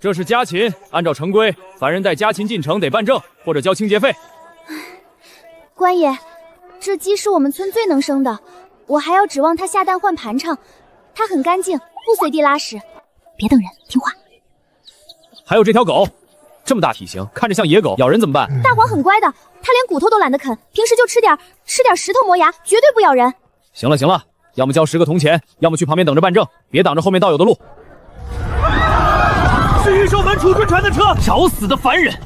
这是家禽，按照城规，凡人带家禽进城得办证或者交清洁费。官爷，这鸡是我们村最能生的，我还要指望它下蛋换盘缠。它很干净，不随地拉屎。别等人，听话。还有这条狗，这么大体型，看着像野狗，咬人怎么办？大黄很乖的，它连骨头都懒得啃，平时就吃点石头磨牙，绝对不咬人。行了行了，要么交10个铜钱，要么去旁边等着办证，别挡着后面道友的路。是御兽门储君传的车，找死的凡人！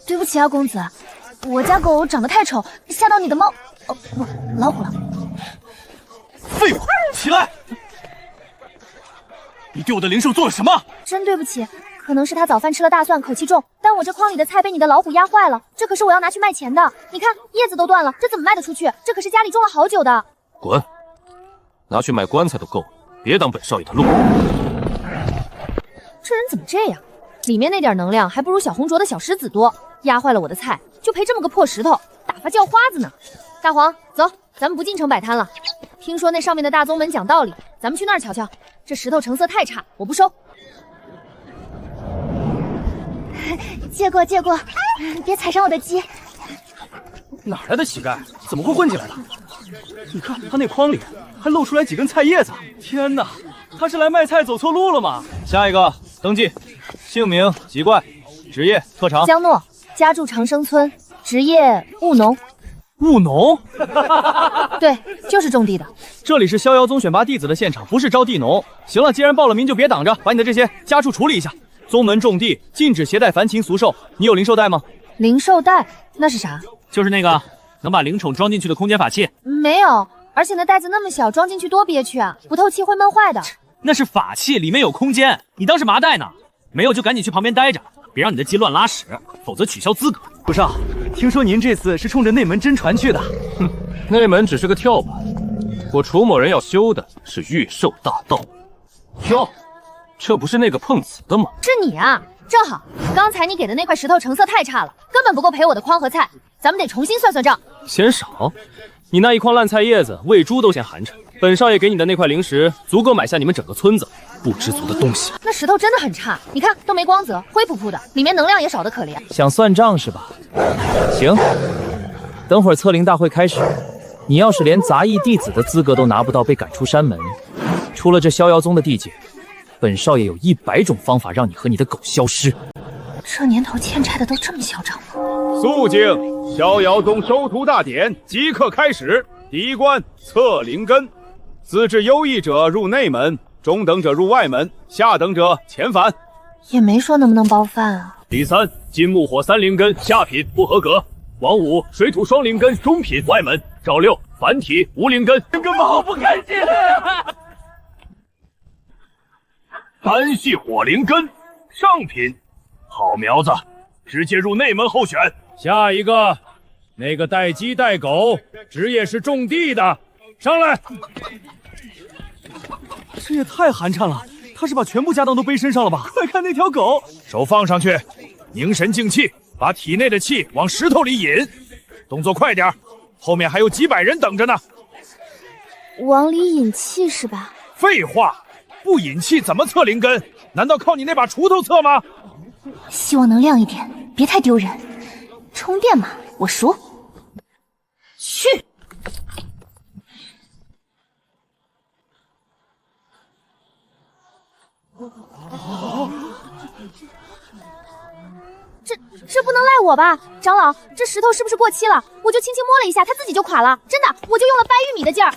对不起啊，公子，我家狗长得太丑，吓到你的猫。哦，不，老虎了。废话，起来！你对我的灵兽做了什么？真对不起，可能是他早饭吃了大蒜，口气重。但我这筐里的菜被你的老虎压坏了，这可是我要拿去卖钱的。你看叶子都断了，这怎么卖得出去？这可是家里种了好久的。滚！拿去卖棺材都够了，别挡本少爷的路。这人怎么这样？里面那点能量还不如小红灼的小石子多。压坏了我的菜，就赔这么个破石头，打发叫花子呢。大黄，走，咱们不进城摆摊了。听说那上面的大宗门讲道理，咱们去那儿瞧瞧。这石头成色太差，我不收。借过，别踩伤我的鸡。哪来的乞丐？怎么会混进来的？你看他那筐里还露出来几根菜叶子。天哪，他是来卖菜走错路了吗？下一个登记，姓名、籍贯、职业、特长。江诺，家住长生村，职业务农。务农？对，就是种地的。这里是逍遥宗选拔弟子的现场，不是招地农。行了，既然报了名，就别挡着，把你的这些家畜处理一下。宗门种地禁止携带凡禽俗兽，你有灵兽袋吗？灵兽袋那是啥？就是那个能把灵宠装进去的空间法器。没有，而且那袋子那么小，装进去多憋屈啊，不透气会闷坏的。那是法器，里面有空间，你当是麻袋呢？没有就赶紧去旁边待着，别让你的鸡乱拉屎，否则取消资格。顾少，听说您这次是冲着内门真传去的。哼，内门只是个跳板，我楚某人要修的是御兽大道。哟，这不是那个碰瓷的吗？是你啊，正好，刚才你给的那块石头成色太差了，根本不够赔我的筐和菜，咱们得重新算算账。嫌少？你那一筐烂菜叶子，喂猪都嫌寒碜。本少爷给你的那块灵石，足够买下你们整个村子。不知足的东西。那石头真的很差，你看都没光泽，灰扑扑的，里面能量也少得可怜。想算账是吧？行，等会儿测灵大会开始，你要是连杂役弟子的资格都拿不到，被赶出山门，除了这逍遥宗的地界，本少爷有100种方法让你和你的狗消失。这年头欠债的都这么嚣张吗？肃静！逍遥宗收徒大典即刻开始。第一关测灵根，资质优异者入内门，中等者入外门，下等者遣返。也没说能不能包饭啊。第3，金木火3灵根下品不合格。王5，水土双灵根中品外门。赵6，繁体无灵根。这个好不开心啊！单系火灵根上品，好苗子，直接入内门候选。下一个，那个带鸡带狗，职业是种地的，上来。这也太寒碜了，他是把全部家当都背身上了吧？快看那条狗，手放上去，凝神静气，把体内的气往石头里引，动作快点，后面还有几百人等着呢。往里引气是吧？废话，不引气怎么测灵根？难道靠你那把锄头测吗？希望能亮一点，别太丢人。充电嘛，我熟。去。这不能赖我吧？长老，这石头是不是过期了？我就轻轻摸了一下，它自己就垮了。真的，我就用了掰玉米的劲儿。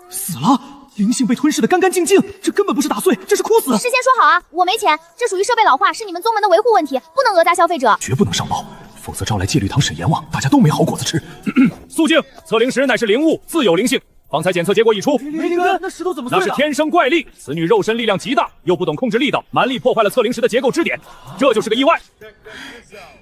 死了，灵性被吞噬的干干净净，这根本不是打碎，这是枯死。事先说好啊，我没钱，这属于设备老化，是你们宗门的维护问题，不能讹砸消费者，绝不能上报，否则招来戒律堂审阎王，大家都没好果子吃。肃静！测灵石乃是灵物，自有灵性。方才检测结果已出，没灵根，那石头怎么碎了？那是天生怪力，此女肉身力量极大，又不懂控制力道，蛮力破坏了测灵石的结构支点，这就是个意外。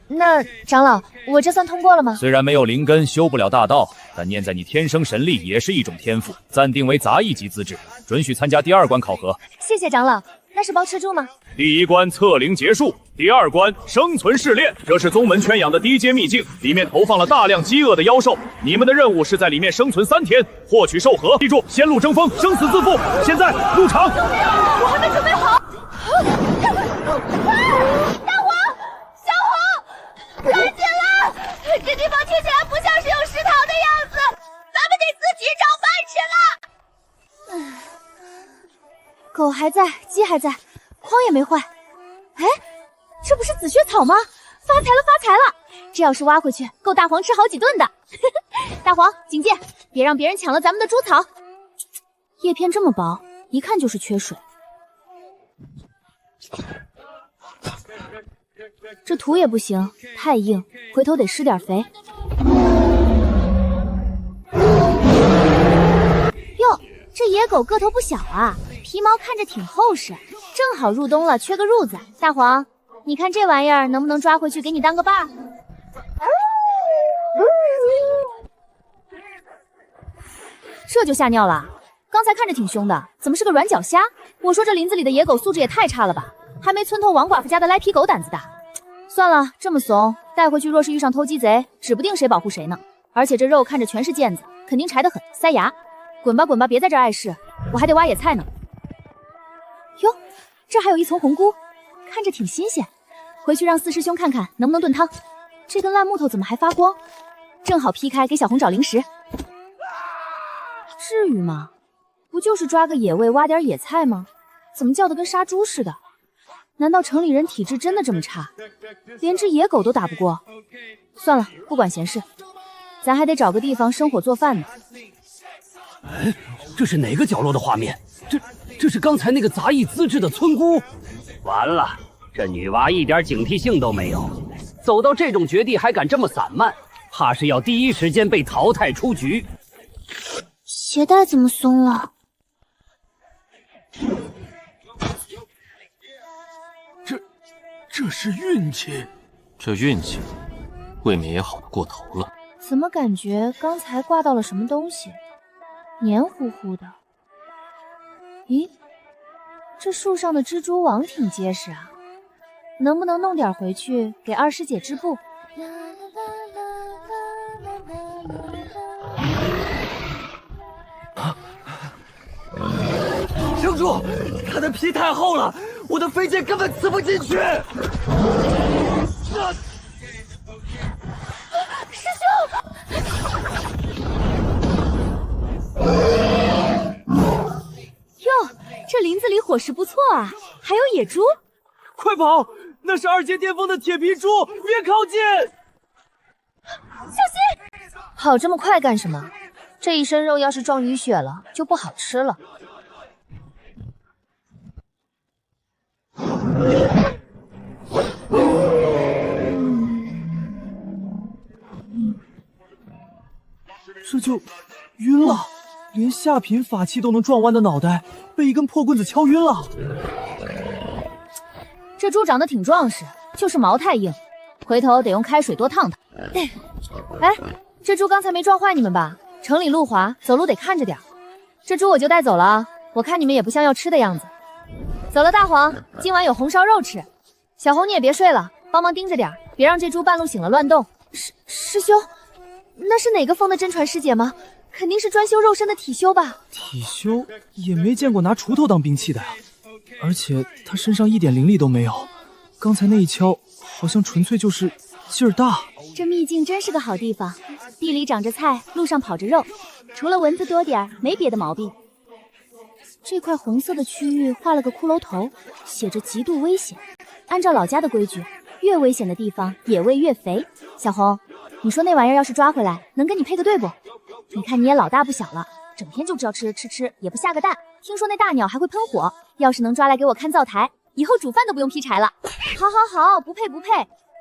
那长老，我这算通过了吗？虽然没有灵根修不了大道，但念在你天生神力也是一种天赋，暂定为杂役级资质，准许参加第2关考核。谢谢长老。那是包吃住吗？第1关测灵结束，第2关生存试炼。这是宗门圈养的低阶秘境，里面投放了大量饥饿的妖兽。你们的任务是在里面生存3天，获取兽核。记住，先入争锋，生死自负。现在入场。我还没准备好。大黄，小红，赶紧了！这地方听起来不像是有食堂的样子，咱们得自己找饭吃了。狗还在，鸡还在，筐也没坏。哎，这不是紫血草吗？发财了，发财了！这要是挖回去，够大黄吃好几顿的。大黄，警戒，别让别人抢了咱们的猪草。叶片这么薄，一看就是缺水。这土也不行，太硬，回头得施点肥。哟，这野狗个头不小啊，皮毛看着挺厚实，正好入冬了，缺个褥子。大黄，你看这玩意儿能不能抓回去给你当个伴儿？这就吓尿了？刚才看着挺凶的，怎么是个软脚虾？我说这林子里的野狗素质也太差了吧，还没村头王寡妇家的赖皮狗胆子大。算了，这么怂，带回去若是遇上偷鸡贼，指不定谁保护谁呢。而且这肉看着全是腱子，肯定柴得很，塞牙。滚吧滚吧，别在这儿碍事，我还得挖野菜呢。哟，这还有一丛红菇，看着挺新鲜，回去让四师兄看看能不能炖汤。这根烂木头怎么还发光？正好劈开给小红找零食。至于吗？不就是抓个野味挖点野菜吗？怎么叫得跟杀猪似的？难道城里人体质真的这么差，连只野狗都打不过？算了，不管闲事，咱还得找个地方生火做饭呢。哎，这是哪个角落的画面？这是刚才那个杂役资质的村姑。完了，这女娃一点警惕性都没有，走到这种绝地还敢这么散漫，怕是要第一时间被淘汰出局。鞋带怎么松了？这是运气，这运气未免也好得过头了。怎么感觉刚才挂到了什么东西，黏糊糊的？咦，这树上的蜘蛛网挺结实啊，能不能弄点回去给二师姐织布？城主，它的皮太厚了，我的飞剑根本刺不进去。师兄！哟，这林子里伙食不错啊，还有野猪。快跑！那是2阶巅峰的铁皮猪，别靠近！小心！跑这么快干什么？这一身肉要是撞淤血了，就不好吃了。这就晕了，连下品法器都能撞弯的脑袋，被一根破棍子敲晕了。这猪长得挺壮实，就是毛太硬，回头得用开水多烫烫。哎，这猪刚才没撞坏你们吧？城里路滑，走路得看着点。这猪我就带走了啊，我看你们也不像要吃的样子。走了，大黄，今晚有红烧肉吃。小红你也别睡了，帮忙盯着点，别让这猪半路醒了乱动。师兄，那是哪个峰的真传师姐吗？肯定是专修肉身的体修吧？体修也没见过拿锄头当兵器的呀，而且他身上一点灵力都没有，刚才那一敲好像纯粹就是劲儿大。这秘境真是个好地方，地里长着菜，路上跑着肉，除了蚊子多点没别的毛病。这块红色的区域画了个骷髅头，写着极度危险。按照老家的规矩，越危险的地方野味越肥。小红，你说那玩意儿要是抓回来，能跟你配个对不？你看你也老大不小了，整天就知道吃，也不下个蛋。听说那大鸟还会喷火，要是能抓来给我看灶台，以后煮饭都不用劈柴了。好，不配，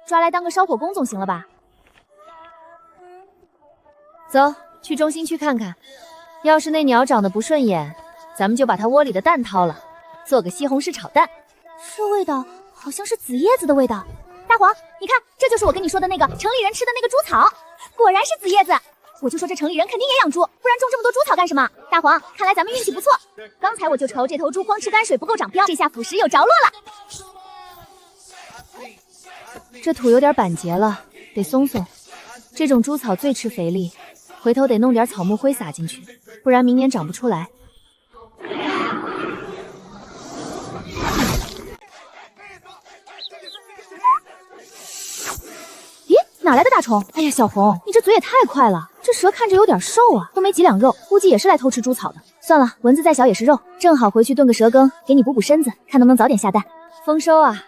抓来当个烧火工总行了吧？走，去中心区看看，要是那鸟长得不顺眼，咱们就把它窝里的蛋掏了，做个西红柿炒蛋。这味道好像是紫叶子的味道，大黄，你看，这就是我跟你说的那个城里人吃的那个猪草，果然是紫叶子。我就说这城里人肯定也养猪，不然种这么多猪草干什么？大黄，看来咱们运气不错。刚才我就愁这头猪光吃泔水不够长膘，这下腐蚀有着落了。这土有点板结了，得松松。这种猪草最吃肥力，回头得弄点草木灰撒进去，不然明年长不出来。咦，哪来的大虫？哎呀，小红，你这嘴也太快了，这蛇看着有点瘦啊，都没几两肉，估计也是来偷吃猪草的。算了，蚊子再小也是肉，正好回去炖个蛇羹，给你补补身子，看能不能早点下蛋。丰收啊！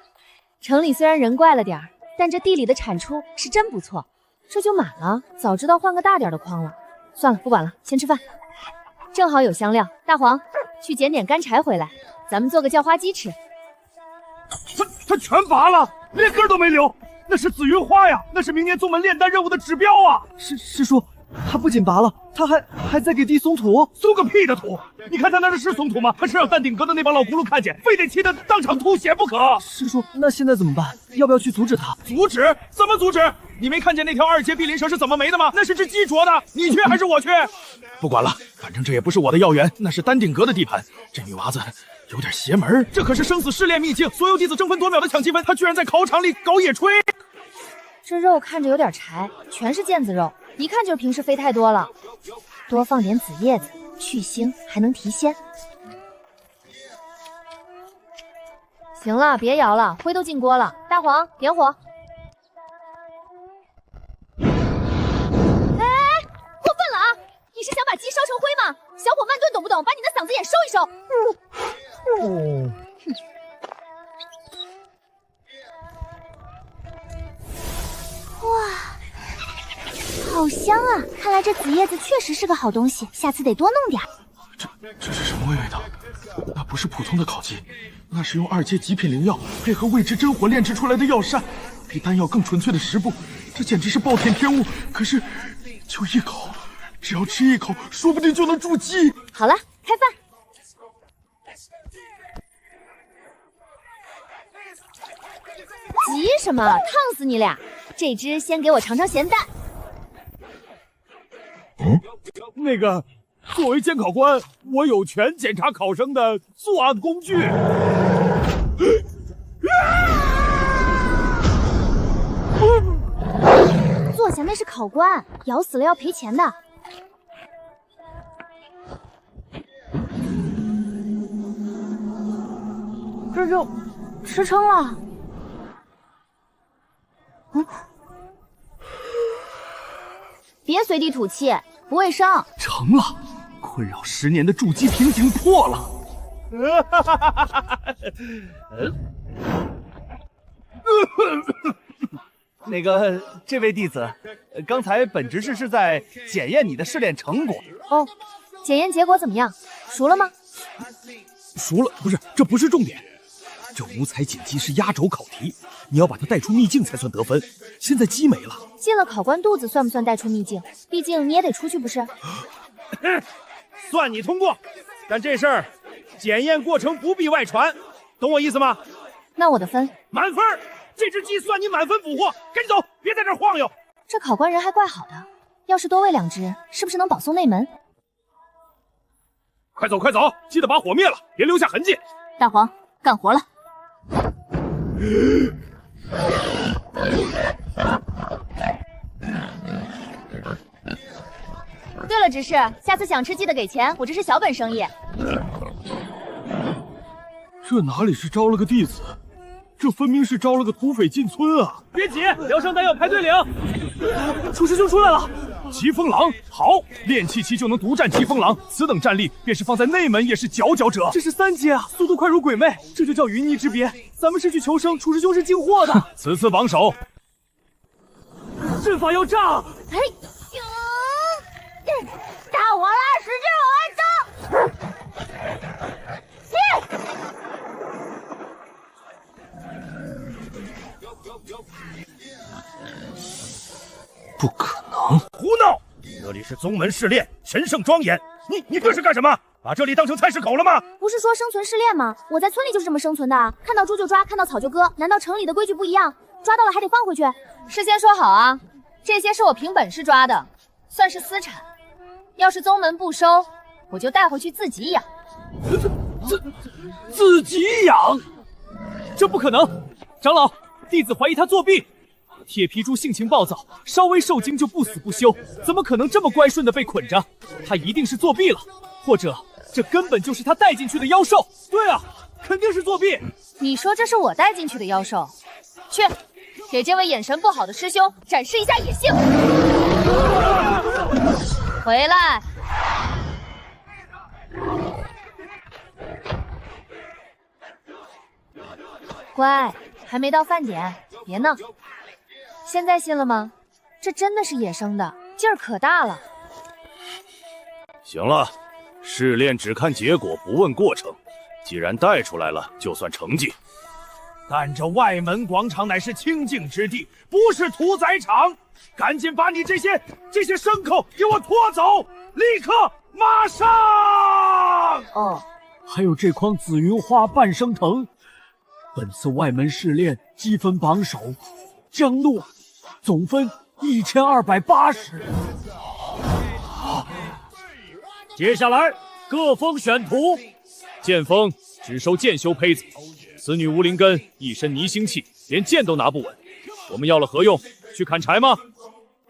城里虽然人怪了点儿，但这地里的产出是真不错。这就满了，早知道换个大点的筐了。算了，不管了，先吃饭。正好有香料，大黄，去捡点干柴回来，咱们做个叫花鸡吃。他全拔了，连根都没留，那是紫云花呀，那是明年宗门炼丹任务的指标啊！师叔，他不仅拔了，他还在给地松土。松个屁的土！你看他那是松土吗？还是让丹顶阁的那帮老葫芦看见，非得气得当场吐血不可！师叔，那现在怎么办？要不要去阻止他？阻止？怎么阻止？你没看见那条2阶碧鳞蛇是怎么没的吗？那是只鸡啄的，你去还是我去？不管了，反正这也不是我的要员，那是丹顶阁的地盘。这女娃子有点邪门，这可是生死试炼秘境，所有弟子争分夺秒的抢积分，她居然在考场里搞野炊。这肉看着有点柴，全是腱子肉，一看就是平时飞太多了。多放点紫叶子，去腥还能提鲜。行了，别摇了，灰都进锅了。大黄，点火。哎，过分了啊！你是想把鸡烧成灰吗？小火慢炖懂不懂？把你的嗓子眼收一收。好香啊！看来这紫叶子确实是个好东西，下次得多弄点。这是什么味道？那不是普通的烤鸡，那是用2阶极品灵药配合未知真火炼制出来的药膳，比丹药更纯粹的食部，这简直是暴殄天物。可是，就一口，只要吃一口，说不定就能筑基。好了，开饭。急什么？烫死你俩！这只先给我尝尝咸淡。那个，作为监考官，我有权检查考生的作案工具。坐下，那是考官，咬死了要赔钱的。这就吃撑了。别随地吐气，不卫生。成了，困扰10年的筑基瓶颈破了。那个，这位弟子，刚才本执事是在检验你的试炼成果。哦，检验结果怎么样？熟了吗？熟了，不是，这不是重点。这五彩锦鸡是压轴考题，你要把它带出秘境才算得分。现在鸡没了，进了考官肚子算不算带出秘境？毕竟你也得出去不是？算你通过，但这事儿检验过程不必外传，懂我意思吗？那我的分满分，这只鸡算你满分捕获，赶紧走，别在这儿晃悠。这考官人还怪好的，要是多喂2只，是不是能保送内门？快走快走，记得把火灭了，别留下痕迹。大黄，干活了。对了，执事，下次想吃记得给钱，我这是小本生意。这哪里是招了个弟子，这分明是招了个土匪进村啊！别急，疗伤丹药排队领。楚师兄出来了。疾风狼，好，练气期就能独占疾风狼，此等战力，便是放在内门也是佼佼者。这是3阶啊，速度快如鬼魅，这就叫云泥之别。咱们是去求生，楚师兄是进货的。此次榜首，阵法要炸！哎，大黄啦，使劲往外走！不可能！胡闹！这里是宗门试炼，神圣庄严。你这是干什么？把这里当成菜市口了吗？不是说生存试炼吗？我在村里就是这么生存的，看到猪就抓，看到草就割。难道城里的规矩不一样？抓到了还得放回去。事先说好啊，这些是我凭本事抓的，算是私产。要是宗门不收，我就带回去自己养。自己养？这不可能！长老，弟子怀疑他作弊。铁皮猪性情暴躁，稍微受惊就不死不休，怎么可能这么乖顺的被捆着？他一定是作弊了，或者这根本就是他带进去的妖兽。对啊，肯定是作弊。你说这是我带进去的妖兽？去，给这位眼神不好的师兄展示一下野性。回来。乖，还没到饭点，别闹。现在信了吗？这真的是野生的，劲儿可大了。行了，试炼只看结果，不问过程。既然带出来了，就算成绩。但这外门广场乃是清净之地，不是屠宰场。赶紧把你这些牲口给我拖走，立刻，马上！哦，还有这筐紫云花半生藤，本次外门试炼积分榜首江诺，总分1280。接下来各封选图，剑锋只收剑修胚子，此女无灵根，一身泥腥气，连剑都拿不稳。我们要了何用？去砍柴吗？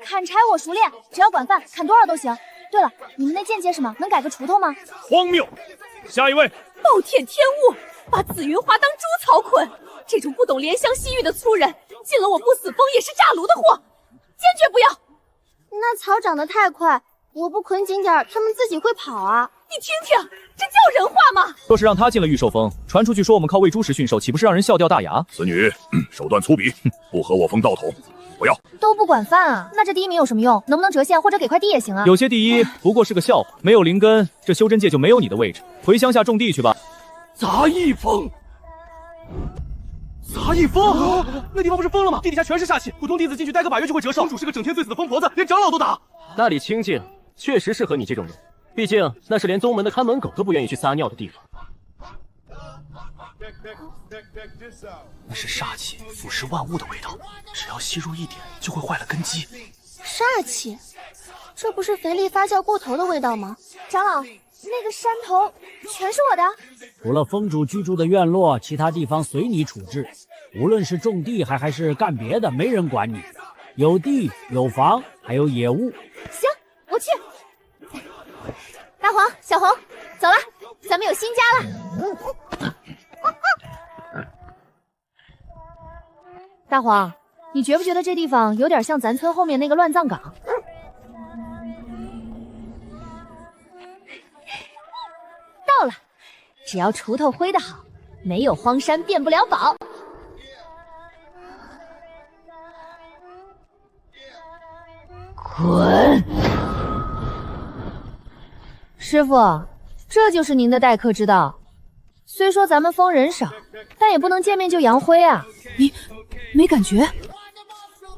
砍柴我熟练，只要管饭，砍多少都行。对了，你们那剑结实吗？能改个锄头吗？荒谬！下一位。暴殄天物，把紫云花当猪草捆，这种不懂怜香惜玉的粗人，进了我不死风也是炸炉的货，坚决不要！那草长得太快，我不捆紧点，它们自己会跑啊！你听听，这叫人话吗？若是让他进了御兽峰，传出去说我们靠喂猪食驯兽，岂不是让人笑掉大牙？此女手段粗鄙，不合我封道统，不要。都不管饭啊，那这第一名有什么用？能不能折现或者给块地也行啊？有些第一不过是个笑话，没有灵根，这修真界就没有你的位置。回乡下种地去吧。杂役峰，杂役峰，那地方不是疯了吗？地底下全是煞气，普通弟子进去待个把月就会折寿。宗主是个整天醉死的疯婆子，连长老都打。那里清静，确实适合你这种人。毕竟那是连宗门的看门狗都不愿意去撒尿的地方。那是煞气腐蚀万物的味道，只要吸入一点，就会坏了根基。煞气，这不是肥力发酵过头的味道吗？长老，那个山头全是我的。除了峰主居住的院落，其他地方随你处置。无论是种地还是干别的，没人管你。有地有房，还有野物。行，我去。大黄、小红，走了，咱们有新家了。大黄，你觉不觉得这地方有点像咱村后面那个乱葬岗？到了，只要锄头挥得好，没有荒山变不了宝。滚！师傅，这就是您的待客之道。虽说咱们峰人少，但也不能见面就扬灰啊。你没感觉？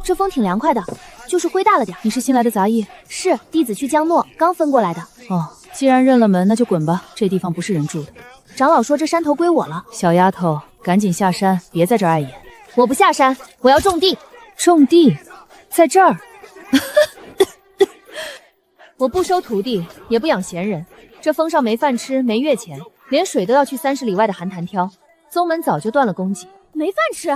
这风挺凉快的，就是灰大了点。你是新来的杂役？是，弟子去江诺，刚分过来的。哦，既然认了门，那就滚吧，这地方不是人住的。长老说这山头归我了。小丫头，赶紧下山，别在这儿碍眼。我不下山，我要种地。种地？在这儿？我不收徒弟，也不养闲人。这峰上没饭吃，没月钱，连水都要去30里外的寒潭挑。宗门早就断了供给，没饭吃。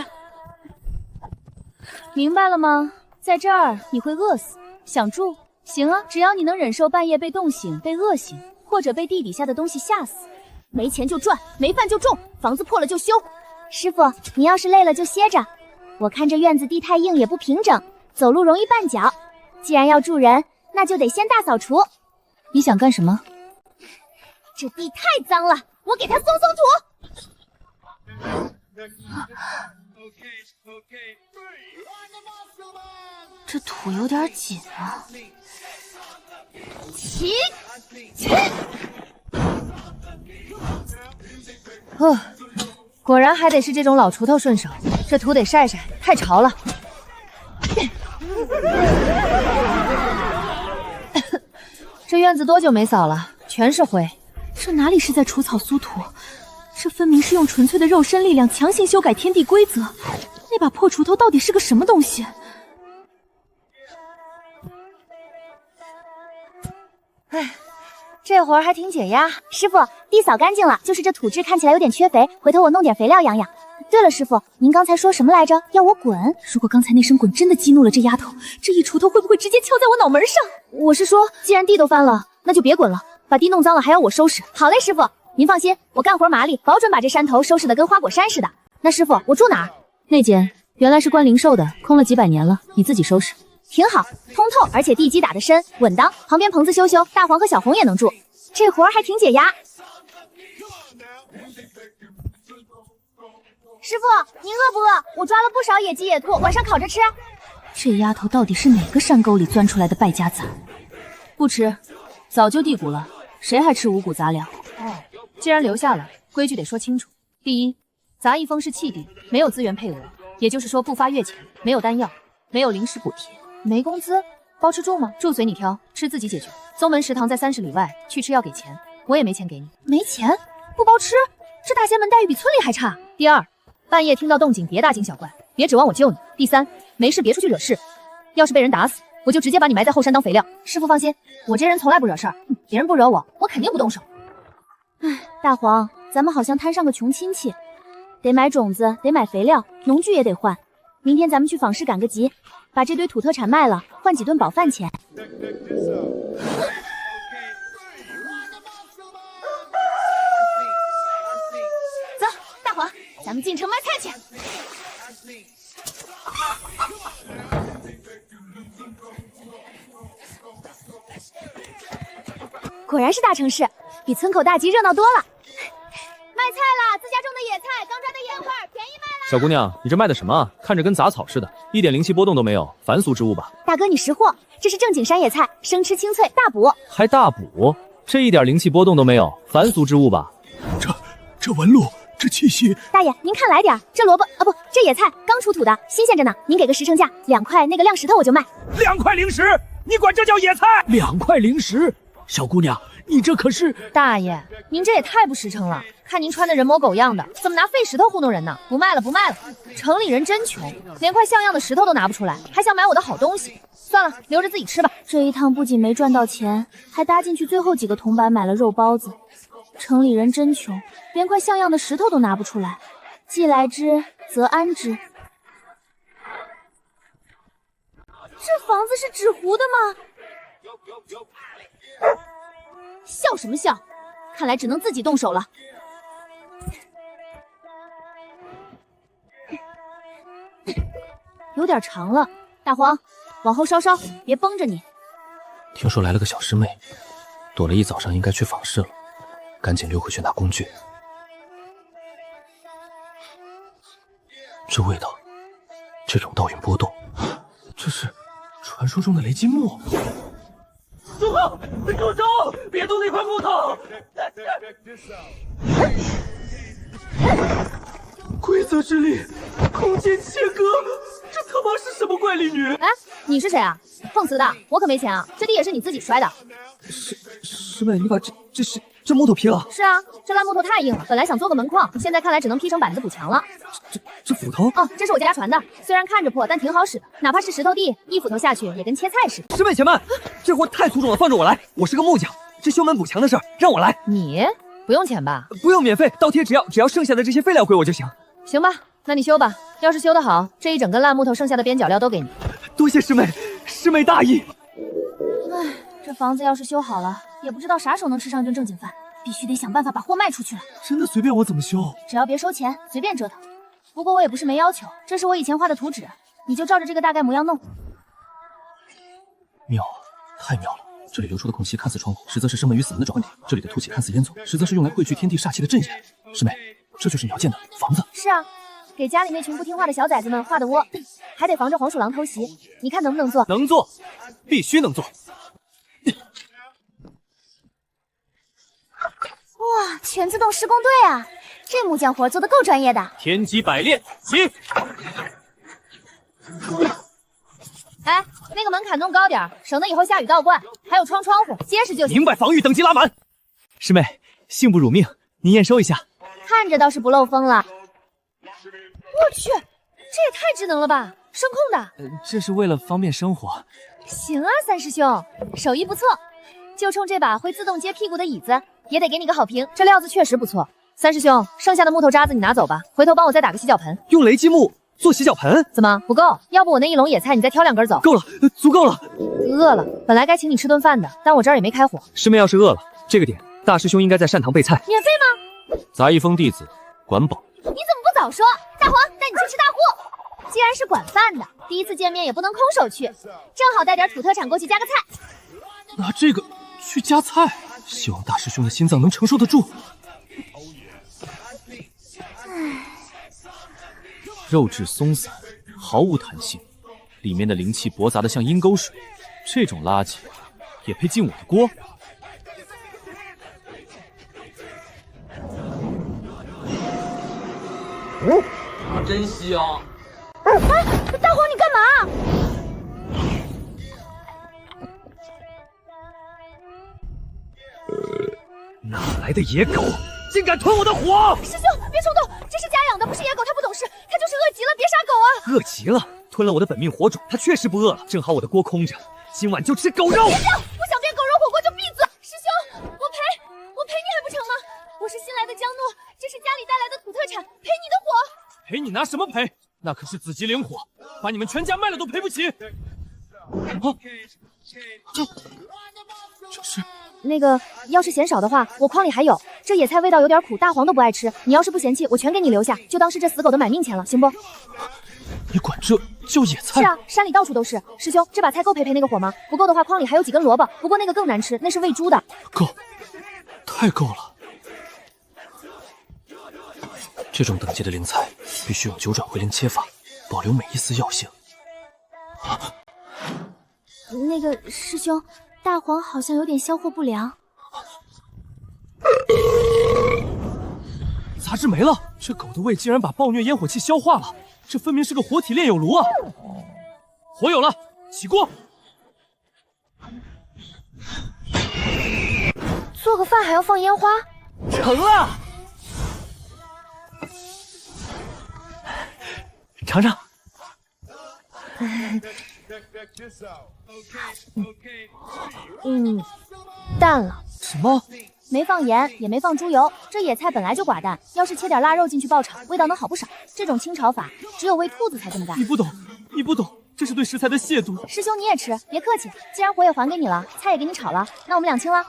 明白了吗？在这儿你会饿死。想住？行啊，只要你能忍受半夜被冻醒、被饿醒，或者被地底下的东西吓死。没钱就赚，没饭就种，房子破了就修。师傅，你要是累了就歇着。我看这院子地太硬也不平整，走路容易绊脚。既然要住人，那就得先大扫除。你想干什么？这地太脏了，我给它松松土。这土有点紧啊。起！果然还得是这种老锄头顺手，这土得晒晒，太潮了。这院子多久没扫了？全是灰。这哪里是在除草苏土？这分明是用纯粹的肉身力量强行修改天地规则。那把破锄头到底是个什么东西？哎，这活儿还挺解压。师傅，地扫干净了，就是这土质看起来有点缺肥，回头我弄点肥料养养。对了，师傅，您刚才说什么来着？要我滚？如果刚才那声滚真的激怒了这丫头，这一锄头会不会直接敲在我脑门上？我是说，既然地都翻了，那就别滚了，把地弄脏了还要我收拾。好嘞，师傅，您放心，我干活麻利，保准把这山头收拾得跟花果山似的。那师傅，我住哪儿？那间原来是关灵寿的，空了几百年了，你自己收拾。挺好，通透，而且地基打得深，稳当。旁边棚子修修，大黄和小红也能住，这活儿还挺解压。师傅，您饿不饿？我抓了不少野鸡野兔，晚上烤着吃。这丫头到底是哪个山沟里钻出来的败家子？不吃，早就地谷了，谁还吃五谷杂粮？哦，既然留下了，规矩得说清楚。第一，杂役峰是契地，没有资源配额，也就是说不发月钱，没有丹药，没有零食补贴，没工资，包吃住吗？住随你挑，吃自己解决。宗门食堂在30里外，去吃要给钱，我也没钱给你。没钱？不包吃？这大仙门待遇比村里还差。第二，半夜听到动静别大惊小怪，别指望我救你。第三，没事别出去惹事，要是被人打死，我就直接把你埋在后山当肥料。师傅放心，我这人从来不惹事儿，别人不惹我，我肯定不动手。唉，大黄，咱们好像摊上个穷亲戚，得买种子，得买肥料，农具也得换。明天咱们去坊市赶个集，把这堆土特产卖了，换几顿饱饭钱。走，大黄，咱们进城卖菜去。果然是大城市，比村口大集热闹多了。卖菜啦，自家种的野菜，刚抓的野花，便宜卖啦！小姑娘，你这卖的什么啊？看着跟杂草似的，一点灵气波动都没有，凡俗之物吧？大哥，你识货，这是正经山野菜，生吃清脆，大补。还大补？这一点灵气波动都没有，凡俗之物吧？这纹路，这气息。大爷，您看来点，这萝卜啊不，这野菜刚出土的，新鲜着呢。您给个10成价，2块那个亮石头我就卖。2块零食，你管这叫野菜？2块零食，小姑娘，你这可是……大爷，您这也太不实诚了。看您穿的人模狗样的，怎么拿废石头糊弄人呢？不卖了，不卖了！城里人真穷，连块像样的石头都拿不出来，还想买我的好东西？算了，留着自己吃吧。这一趟不仅没赚到钱，还搭进去最后几个铜板买了肉包子。城里人真穷，连块像样的石头都拿不出来。既来之，则安之。这房子是纸糊的吗？笑什么笑？看来只能自己动手了。有点长了，大黄，往后稍稍，别绷着你。听说来了个小师妹，躲了一早上，应该去访视了，赶紧溜回去拿工具。这味道，这种倒影波动，这是传说中的雷金木。住口！住手！别动那块木头！规则之力，空间切割，这他妈是什么怪力女？哎，你是谁啊？碰瓷的，我可没钱啊！这地也是你自己摔的。师妹，你把这木头劈了？是啊，这烂木头太硬了，本来想做个门框，现在看来只能劈成板子补墙了。这斧头？哦，这是我家传的，虽然看着破，但挺好使的，哪怕是石头地，一斧头下去也跟切菜似的。师妹且慢，这活太粗重了，放着我来，我是个木匠，这修门补墙的事儿让我来。你不用钱吧？不用免费，倒贴只要剩下的这些废料归我就行。行吧，那你修吧。要是修得好，这一整根烂木头剩下的边角料都给你。多谢师妹，师妹大义。唉，这房子要是修好了，也不知道啥时候能吃上一顿正经饭，必须得想办法把货卖出去了。真的随便我怎么修？只要别收钱，随便折腾。不过我也不是没要求，这是我以前画的图纸，你就照着这个大概模样弄。妙，太妙了！这里流出的空隙看似窗户，实则是生门与死门的转换点；这里的凸起看似烟囱，实则是用来汇聚天地煞气的阵眼。师妹，这就是你要建的房子？是啊，给家里那群不听话的小崽子们画的窝，还得防着黄鼠狼偷袭。你看能不能做？能做，必须能做。哇，全自动施工队啊！这木匠活做的够专业的。天机百炼，起！哎，那个门槛弄高点，省得以后下雨倒灌。还有窗户，结实就行。明白，防御等级拉满。师妹，幸不辱命，您验收一下。看着倒是不漏风了。我去，也太智能了吧，声控的。这是为了方便生活。行啊，三师兄，手艺不错。就冲这把会自动接屁股的椅子，也得给你个好评。这料子确实不错。三师兄，剩下的木头渣子你拿走吧，回头帮我再打个洗脚盆。用雷击木做洗脚盆？怎么不够？要不我那一笼野菜你再挑2根走。够了，足够了。饿了，本来该请你吃顿饭的，但我这儿也没开火。师妹要是饿了，这个点大师兄应该在膳堂备菜。免费吗？杂役峰弟子管饱。你怎么不早说？大黄带你去吃大户。既然是管饭的，第一次见面也不能空手去，正好带点土特产过去加个菜。拿这个去夹菜，希望大师兄的心脏能承受得住。肉质松散，毫无弹性，里面的灵气驳杂的像阴沟水，这种垃圾也配进我的锅？真香！大黄，你干嘛？哪来的野狗，竟敢吞我的火！师兄，别冲动，这是家养的，不是野狗，它不懂事，它就是饿极了，别杀狗啊！饿极了，吞了我的本命火种，它确实不饿了。正好我的锅空着，今晚就吃狗肉。别叫，不想变狗肉火锅就闭嘴！师兄，我赔你还不成吗？我是新来的江诺，这是家里带来的土特产，赔你的火。赔你拿什么赔？那可是紫极灵火，把你们全家卖了都赔不起。这是那个，要是嫌少的话，我筐里还有。这野菜味道有点苦，大黄都不爱吃。你要是不嫌弃，我全给你留下，就当是这死狗的买命钱了，行不？你管这叫野菜？是啊，山里到处都是。师兄，这把菜够赔那个火吗？不够的话，筐里还有几根萝卜，不过那个更难吃，那是喂猪的。够，太够了。这种等级的灵菜必须用9转回灵切法，保留每一丝药性。那个师兄，大黄好像有点消化不良。杂质没了，这狗的胃竟然把暴虐烟火气消化了，这分明是个活体炼油炉啊！火有了，起锅。做个饭还要放烟花？成了，尝尝。淡了。什么？没放盐，也没放猪油，这野菜本来就寡淡，要是切点腊肉进去爆炒，味道能好不少。这种清炒法，只有喂兔子才这么干。你不懂，你不懂，这是对食材的亵渎。师兄你也吃，别客气。既然火也还给你了，菜也给你炒了，那我们两清了。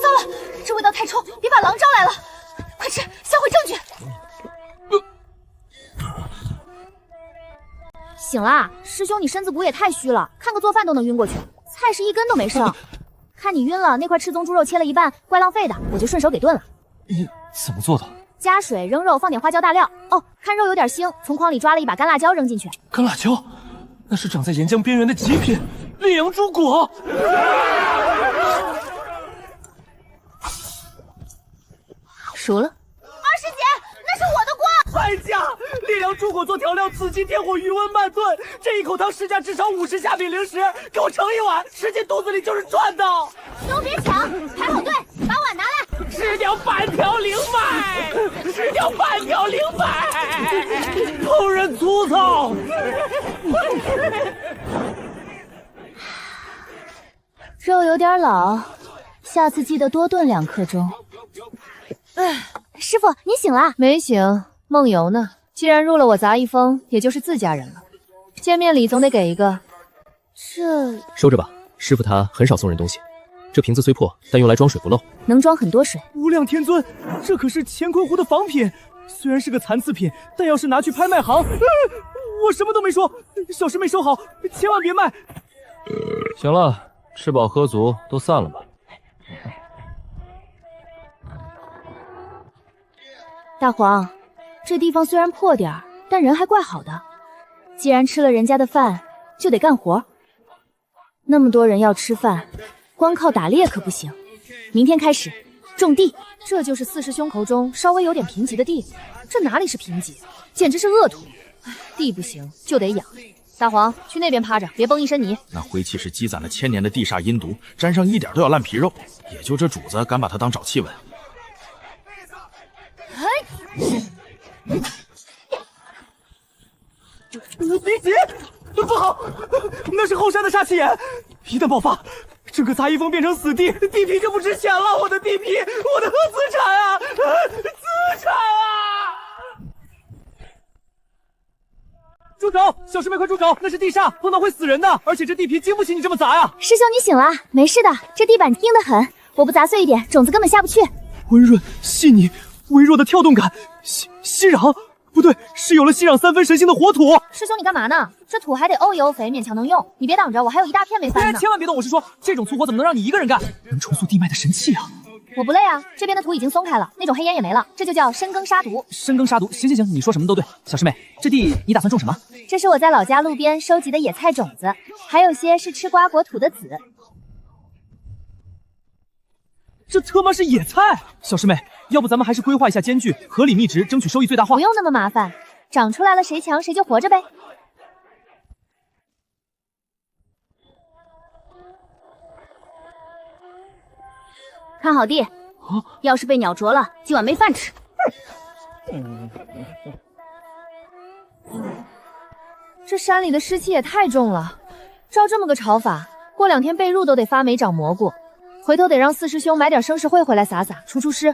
糟了，这味道太冲，别把狼招来了。快吃，销毁证据。醒啦，师兄，你身子骨也太虚了，看个做饭都能晕过去，菜是一根都没剩。看你晕了，那块赤宗猪肉切了一半，怪浪费的，我就顺手给炖了。你怎么做的？加水扔肉，放点花椒大料。哦，看肉有点腥，从筐里抓了一把干辣椒扔进去。干辣椒，那是长在岩浆边缘的极品烈阳猪果。熟了。二师姐，那是我的锅。还价！烈阳猪果做调料，紫金天火余温慢炖，这一口汤市价至少50虾饼零食，给我盛一碗，吃进肚子里就是赚的。都别抢，排好队，把碗拿来。吃掉半条灵脉，吃掉半条灵脉，烹饪粗糙。肉有点老，下次记得多炖2刻钟。师傅，你醒啦？没醒，梦游呢。既然入了我杂役峰，也就是自家人了，见面礼总得给一个。这收着吧，师傅他很少送人东西。这瓶子虽破，但用来装水不漏，能装很多水。无量天尊，这可是乾坤湖的仿品，虽然是个残次品，但要是拿去拍卖行，我什么都没说，小事没收好，千万别卖。行了，吃饱喝足，都散了吧。大黄，这地方虽然破点儿，但人还怪好的。既然吃了人家的饭，就得干活。那么多人要吃饭，光靠打猎可不行。明天开始种地，这就是四师兄口中稍微有点贫瘠的地，这哪里是贫瘠，简直是恶土。地不行就得养。大黄，去那边趴着，别崩一身泥。那灰气是积攒了1000年的地煞阴毒，沾上一点都要烂皮肉，也就这主子敢把它当沼气闻。离奇，不好，那是后山的杀气眼，一旦爆发，整个杂役峰变成死地，地皮就不值钱了。我的地皮，我的资产啊，资产啊！住手！小师妹，快住手！那是地煞，碰到会死人的，而且这地皮经不起你这么砸呀！师兄，你醒了，没事的，这地板硬得很，我不砸碎一点，种子根本下不去。温润细腻，微弱的跳动感，息壤。不对，是有了息壤3分神性的火土。师兄，你干嘛呢？这土还得沤一沤肥，勉强能用。你别挡着，我还有一大片没翻呢。千万别动！我是说，这种粗活怎么能让你一个人干？能重塑地脉的神器啊！我不累啊，这边的土已经松开了，那种黑烟也没了，这就叫深耕杀毒。深耕杀毒，行，你说什么都对。小师妹，这地你打算种什么？这是我在老家路边收集的野菜种子，还有些是吃瓜果土的籽。这他妈是野菜！小师妹，要不咱们还是规划一下间距，合理密植，争取收益最大化。不用那么麻烦，长出来了谁强谁就活着呗。看好地，要是被鸟啄了，今晚没饭吃。这山里的湿气也太重了，照这么个炒法，过2天被褥都得发霉长蘑菇。回头得让四师兄买点生石灰回来撒撒，除湿。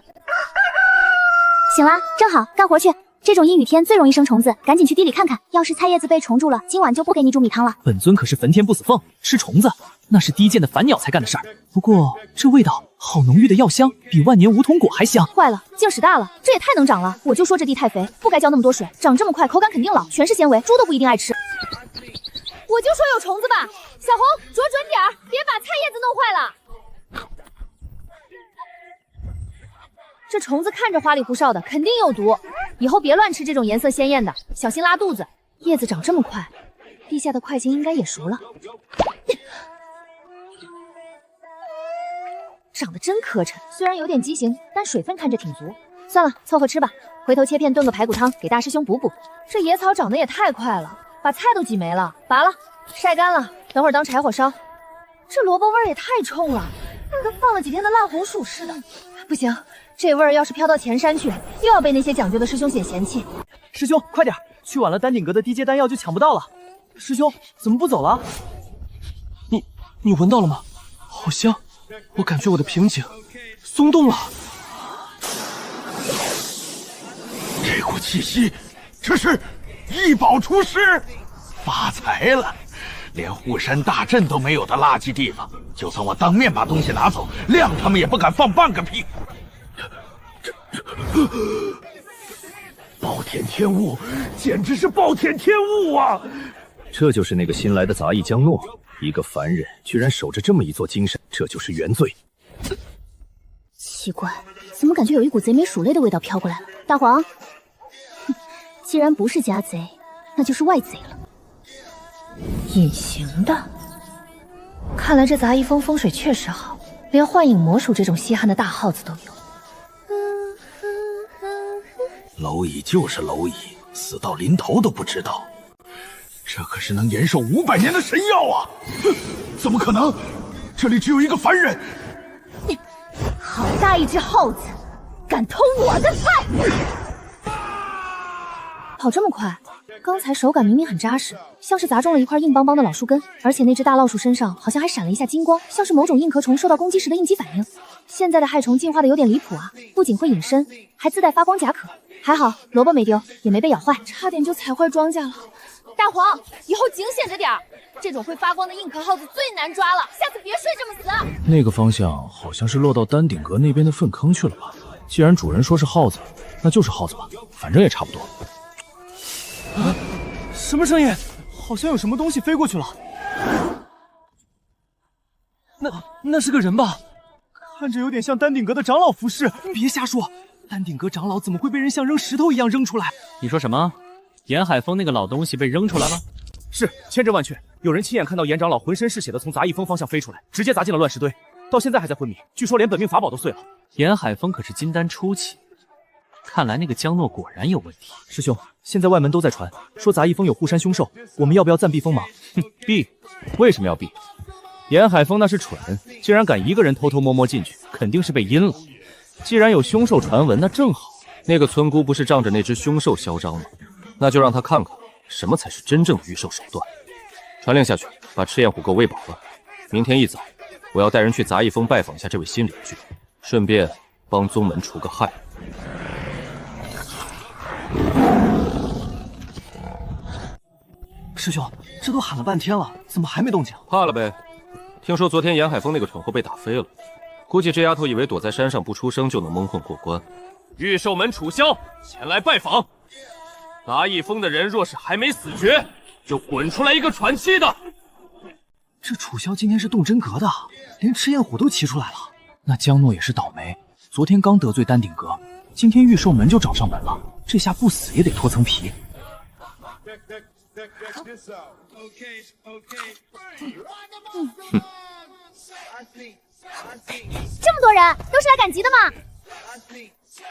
醒了，正好干活去。这种阴雨天最容易生虫子，赶紧去地里看看。要是菜叶子被虫蛀了，今晚就不给你煮米汤了。本尊可是焚天不死凤，吃虫子那是低贱的凡鸟才干的事儿。不过这味道好浓郁的药香，比万年梧桐果还香。坏了，劲使大了，这也太能长了。我就说这地太肥，不该浇那么多水，长这么快，口感肯定老，全是纤维，猪都不一定爱吃。我就说有虫子吧，小红啄准点儿，别把菜叶子弄坏了。这虫子看着花里胡哨的，肯定有毒，以后别乱吃这种颜色鲜艳的，小心拉肚子。叶子长这么快，地下的块茎应该也熟了。长得真磕碜，虽然有点畸形，但水分看着挺足。算了，凑合吃吧，回头切片炖个排骨汤，给大师兄补补。这野草长得也太快了，把菜都挤没了，拔了，晒干了，等会儿当柴火烧。这萝卜味儿也太冲了，跟放了几天的烂红薯似的。不行，这味儿要是飘到前山去，又要被那些讲究的师兄姐嫌弃。师兄，快点，去晚了丹顶阁的低阶丹药就抢不到了。师兄，怎么不走了？你闻到了吗？好香，我感觉我的瓶颈松动了。这股气息，这是异宝出师，发财了！连护山大阵都没有的垃圾地方，就算我当面把东西拿走，亮他们也不敢放半个屁。暴殄天物，简直是暴殄天物啊！这就是那个新来的杂役江诺，一个凡人居然守着这么一座金山，这就是原罪。奇怪，怎么感觉有一股贼眉鼠类的味道飘过来了？大黄，既然不是家贼，那就是外贼了。隐形的，看来这杂役峰风水确实好，连幻影魔术这种稀罕的大耗子都有。蝼蚁就是蝼蚁，死到临头都不知道，这可是能延寿500年的神药啊！哼，怎么可能？这里只有一个凡人。好大一只耗子，敢偷我的菜！跑这么快，刚才手感明明很扎实，像是砸中了一块硬邦邦的老树根，而且那只大老鼠身上好像还闪了一下金光，像是某种硬壳虫受到攻击时的应激反应。现在的害虫进化的有点离谱啊，不仅会隐身，还自带发光甲壳。还好萝卜没丢，也没被咬坏，差点就踩坏庄稼了。大黄，以后警显着点儿，这种会发光的硬壳耗子最难抓了，下次别睡这么死。那个方向好像是落到丹顶阁那边的粪坑去了吧？既然主人说是耗子，那就是耗子吧，反正也差不多。啊，什么声音？好像有什么东西飞过去了。那是个人吧？看着有点像丹顶阁的长老服饰。别瞎说，丹顶阁长老怎么会被人像扔石头一样扔出来？你说什么？严海峰那个老东西被扔出来了？是，千真万确，有人亲眼看到严长老浑身是血的从杂役峰方向飞出来，直接砸进了乱石堆，到现在还在昏迷，据说连本命法宝都碎了。严海峰可是金丹初期，看来那个江诺果然有问题。师兄，现在外门都在传说杂役峰有护山凶兽，我们要不要暂避锋芒？哼，避？为什么要避？严海峰那是蠢，竟然敢一个人偷偷摸摸进去，肯定是被阴了。既然有凶兽传闻，那正好，那个村姑不是仗着那只凶兽嚣张吗？那就让他看看什么才是真正的御兽手段。传令下去，把赤焰虎给我喂饱了。明天一早，我要带人去杂役峰拜访一下这位新邻居，顺便帮宗门除个害。师兄，这都喊了半天了，怎么还没动静？怕了呗。听说昨天沿海峰那个蠢货被打飞了，估计这丫头以为躲在山上不出声就能蒙混过关。御兽门楚萧前来拜访，杂役峰的人若是还没死绝，就滚出来一个喘气的。这楚萧今天是动真格的，连赤焰虎都骑出来了。那江诺也是倒霉，昨天刚得罪丹顶阁，今天御兽门就找上门了，这下不死也得脱层皮。这么多人，都是来赶集的吗？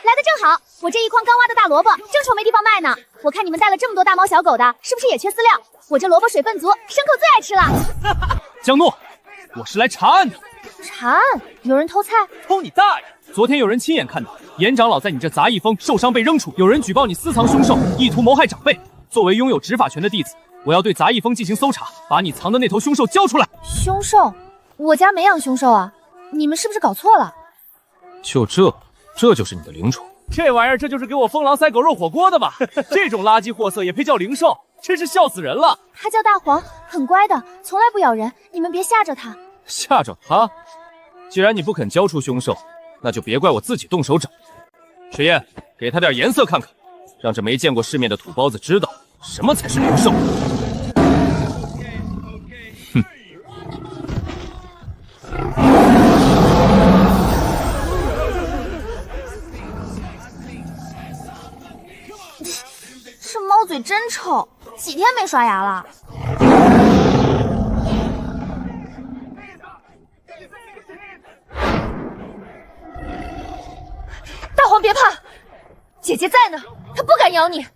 来的正好，我这一筐刚挖的大萝卜正愁没地方卖呢。我看你们带了这么多大猫小狗的，是不是也缺饲料？我这萝卜水分足，牲口最爱吃了。江诺，我是来查案的。查案？有人偷菜？偷你大爷！昨天有人亲眼看到严长老在你这杂役峰受伤被扔出，有人举报你私藏凶兽，意图谋害长辈。作为拥有执法权的弟子，我要对杂役峰进行搜查，把你藏的那头凶兽交出来。凶兽？我家没养凶兽啊，你们是不是搞错了？就这就是你的灵宠？这玩意儿，这就是给我封狼塞狗肉火锅的吧？这种垃圾货色也配叫灵兽？真是笑死人了！他叫大黄，很乖的，从来不咬人，你们别吓着他。吓着他？既然你不肯交出凶兽，那就别怪我自己动手整。赤焰，给他点颜色看看，让这没见过世面的土包子知道什么才是灵兽。哼！这猫嘴真臭，几天没刷牙了。大黄别怕，姐姐在呢，它不敢咬你。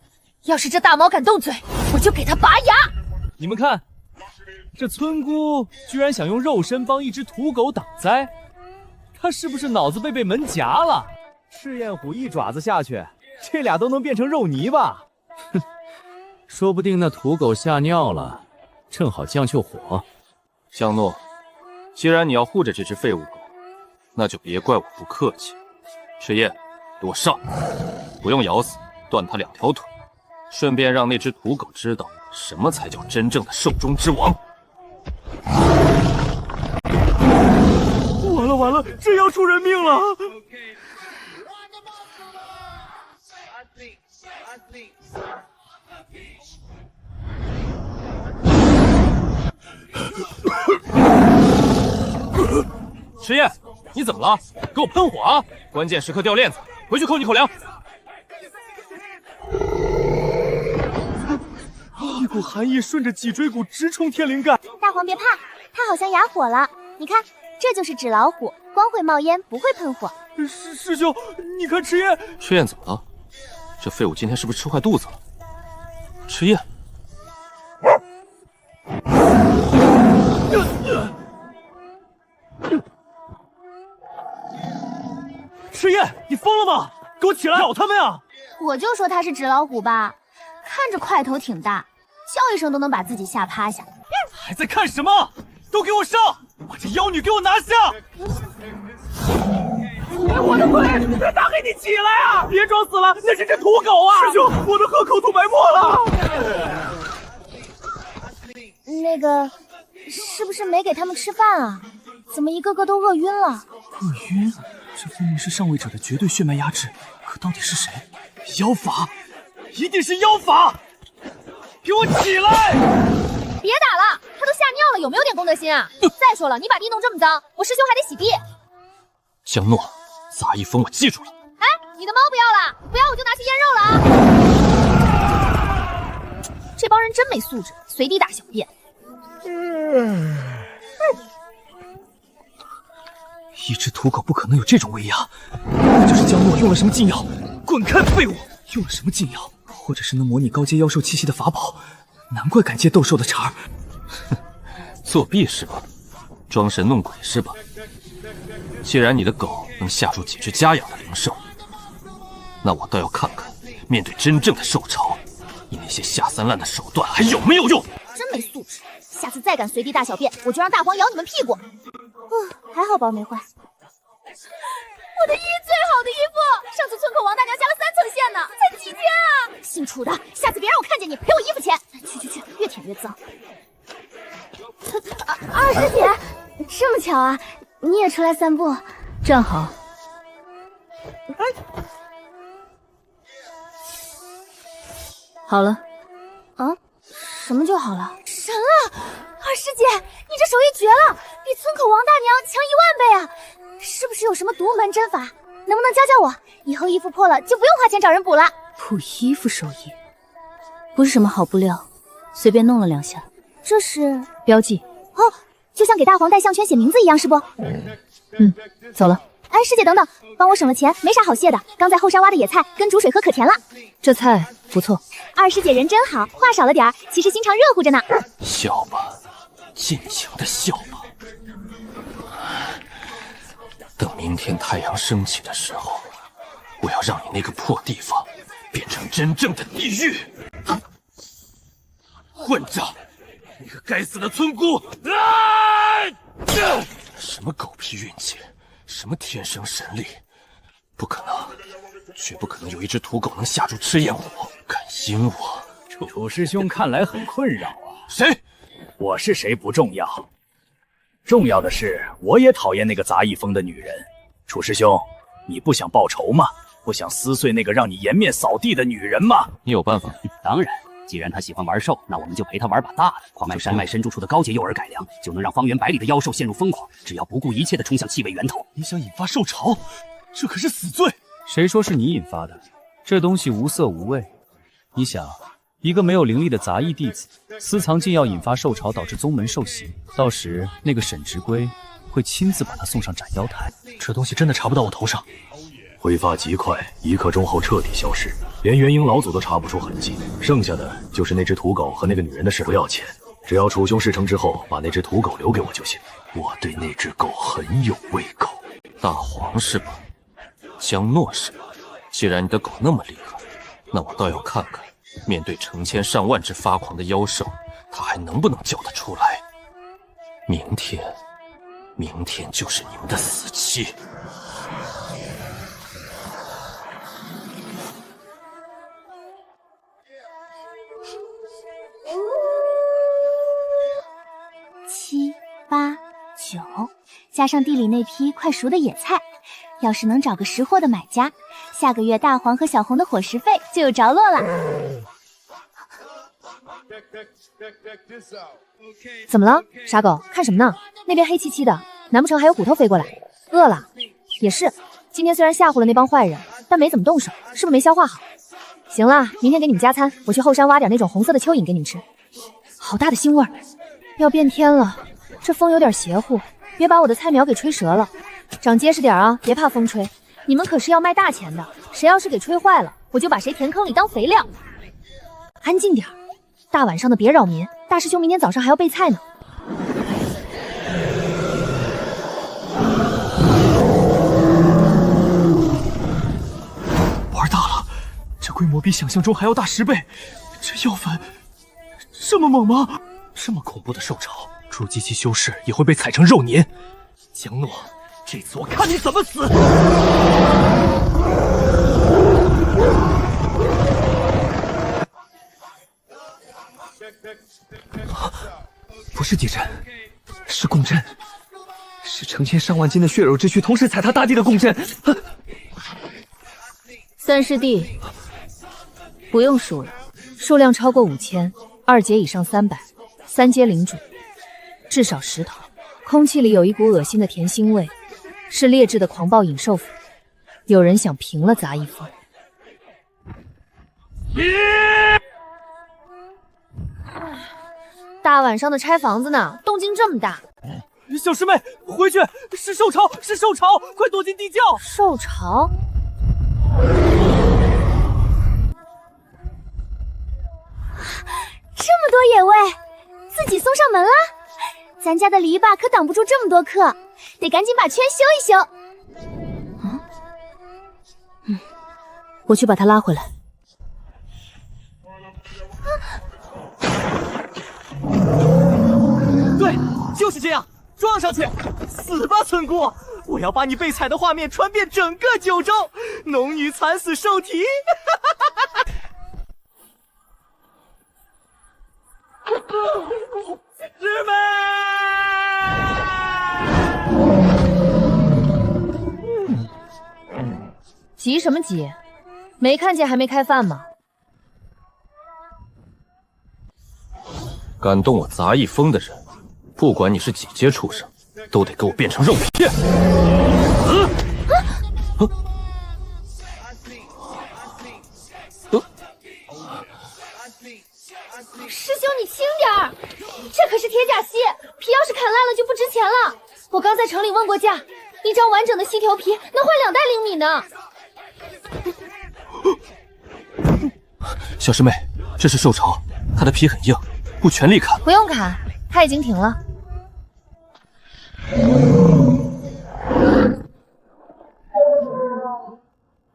要是这大猫敢动嘴，我就给它拔牙。你们看，这村姑居然想用肉身帮一只土狗挡灾，她是不是脑子被门夹了？赤焰虎一爪子下去，这俩都能变成肉泥吧？哼，说不定那土狗吓尿了，正好降救火。江诺，既然你要护着这只废物狗，那就别怪我不客气。赤焰，给我上！不用咬死，断它2条腿，顺便让那只土狗知道什么才叫真正的兽中之王。完了，这要出人命了！赤焰，你怎么了？给我喷火啊！关键时刻掉链子，回去扣你口粮。一股寒意顺着脊椎骨直冲天灵盖。大黄别怕，它好像哑火了。你看，这就是纸老虎，光会冒烟，不会喷火。师兄，你看赤焰。赤焰怎么了？这废物今天是不是吃坏肚子了？赤焰。赤焰，你疯了吗？给我起来，咬他们呀！我就说它是纸老虎吧，看着块头挺大，叫一声都能把自己吓趴下。还在看什么？都给我上！把这妖女给我拿下！我的腿！大黑，你起来啊！别装死了，那是只土狗啊！师兄，我都喝口吐白沫了。那个，是不是没给他们吃饭啊？怎么一个个都饿晕了？饿晕？这分明是上位者的绝对血脉压制，可到底是谁？妖法，一定是妖法！给我起来！别打了，他都吓尿了，有没有点公德心啊？再说了，你把地弄这么脏，我师兄还得洗地。江诺，杂役峰我记住了。哎，你的猫不要了，不要我就拿去腌肉了啊！这帮人真没素质，随地大小便。一只土狗不可能有这种威压，那就是江诺用了什么禁药。滚开，废物！用了什么禁药？或者是能模拟高阶妖兽气息的法宝？难怪敢接斗兽的茬儿。哼，作弊是吧？装神弄鬼是吧？既然你的狗能吓出几只家养的灵兽，那我倒要看看，面对真正的受潮，你那些下三滥的手段还有没有用？真没素质！下次再敢随地大小便，我就让大黄咬你们屁股。还好包没坏。我的衣最好的衣服，上次村口王大娘加了3层线呢，才几天啊！姓楚的，下次别让我看见你，赔我衣服钱。去，越舔越脏。二师姐，这么巧啊，你也出来散步？正好。好了。啊？什么就好了？神了！二师姐，你这手艺绝了，比村口王大娘强10000倍啊！是不是有什么独门针法？能不能教教我？以后衣服破了就不用花钱找人补了。补衣服手艺不是什么好布料，随便弄了2下。这是标记哦，就像给大黄戴项圈写名字一样，是不？走了。哎，师姐等等，帮我省了钱，没啥好谢的。刚在后山挖的野菜跟煮水喝可甜了。这菜不错。二师姐人真好，话少了点儿，其实心肠热乎着呢。笑吧，尽情的笑吧。等明天太阳升起的时候，我要让你那个破地方变成真正的地狱！混账！那个该死的村姑！什么狗屁运气，什么天生神力，不可能，绝不可能有一只土狗能下注赤焰火，敢阴我！楚师兄看来很困扰啊。谁？我是谁不重要，重要的是我也讨厌那个杂役风的女人。楚师兄，你不想报仇吗？不想撕碎那个让你颜面扫地的女人吗？你有办法？当然，既然他喜欢玩兽，那我们就陪他玩把大的。狂卖山脉深处出的高阶诱饵改良，就能让方圆百里的妖兽陷入疯狂，只要不顾一切的冲向气味源头。你想引发兽潮，这可是死罪！谁说是你引发的？这东西无色无味。你想，一个没有灵力的杂役弟子，私藏禁药引发兽潮，导致宗门受袭，到时那个沈直圭会亲自把他送上斩妖台。这东西真的查不到我头上。挥发极快，1刻钟后彻底消失，连元婴老祖都查不出痕迹。剩下的就是那只土狗和那个女人的事，不要钱，只要楚兄事成之后把那只土狗留给我就行。我对那只狗很有胃口。大黄是吧？江诺是吧？既然你的狗那么厉害，那我倒要看看，面对成千上万只发狂的妖兽，它还能不能叫得出来。明天就是你们的死期。7、8、9，加上地里那批快熟的野菜，要是能找个识货的买家，下个月大黄和小红的伙食费就有着落了。怎么了，傻狗？看什么呢？那边黑漆漆的，难不成还有骨头飞过来？饿了？也是，今天虽然吓唬了那帮坏人，但没怎么动手，是不是没消化好？行了，明天给你们加餐，我去后山挖点那种红色的蚯蚓给你们吃。好大的腥味儿！要变天了，这风有点邪乎，别把我的菜苗给吹折了。长结实点啊，别怕风吹。你们可是要卖大钱的，谁要是给吹坏了，我就把谁填坑里当肥料。安静点儿，大晚上的别扰民。大师兄明天早上还要备菜呢。玩大了，这规模比想象中还要大10倍，这药粉这么猛吗？这么恐怖的兽潮，筑基期修士也会被踩成肉泥。江诺，这次我看你怎么死！不是地震，是共振，是成千上万斤的血肉之躯同时踩踏大地的共振。三师弟，不用数了，数量超过5000，2阶以上300，3阶领主，至少10头。空气里有一股恶心的甜腥味，是劣质的狂暴引兽粉。有人想平了杂役风。大晚上的拆房子呢，动静这么大。小师妹，回去！是兽潮，是兽潮，快躲进地窖！兽潮？这么多野味，自己送上门了？咱家的篱笆可挡不住这么多客，得赶紧把圈修一修。我去把他拉回来。对，就是这样，撞上去，死吧，村姑！我要把你被踩的画面传遍整个九州，农女惨死受体。师妹！急什么急？没看见还没开饭吗？敢动我杂役风的人，不管你是几阶畜生，都得给我变成肉片！师兄，你轻点儿，这可是铁甲蜥，皮要是砍烂了就不值钱了。我刚在城里问过价，一张完整的犀条皮能换2袋灵米呢。小师妹，这是兽潮，它的皮很硬，不全力砍。不用砍，它已经停了。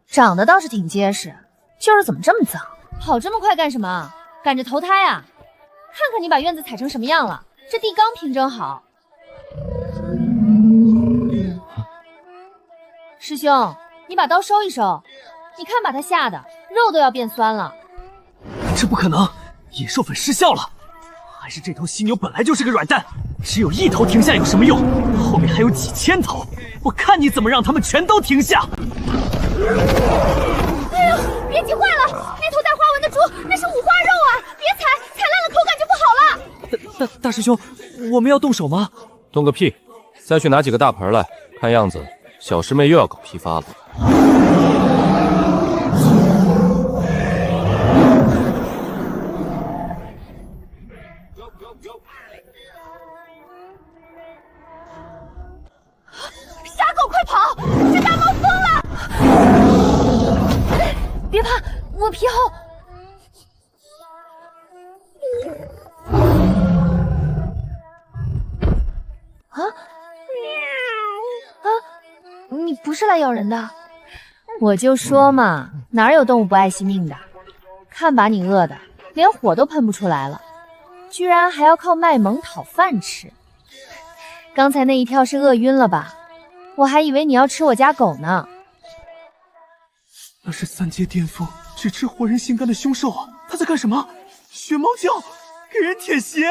长得倒是挺结实，就是怎么这么脏？跑这么快干什么？赶着投胎啊？看看你把院子踩成什么样了，这地刚平整好。师兄，你把刀收一收，你看把他吓得肉都要变酸了。这不可能，野兽粉失效了，还是这头犀牛本来就是个软蛋，只有一头停下有什么用？后面还有几千头，我看你怎么让他们全都停下！哎呦，别急坏了，那头带花纹的猪那是五花肉啊，别踩，踩烂了口感就不好了。大师兄，我们要动手吗？动个屁！再去拿几个大盆来，看样子小师妹又要搞批发了。傻狗快跑，这大猫疯了！别怕，我皮厚。你不是来咬人的？我就说嘛，哪有动物不爱惜命的？看把你饿的，连火都喷不出来了，居然还要靠卖萌讨饭吃。刚才那一跳是饿晕了吧？我还以为你要吃我家狗呢。那是3阶巅峰，只吃活人心肝的凶兽啊！他在干什么？学猫叫，给人舔鞋。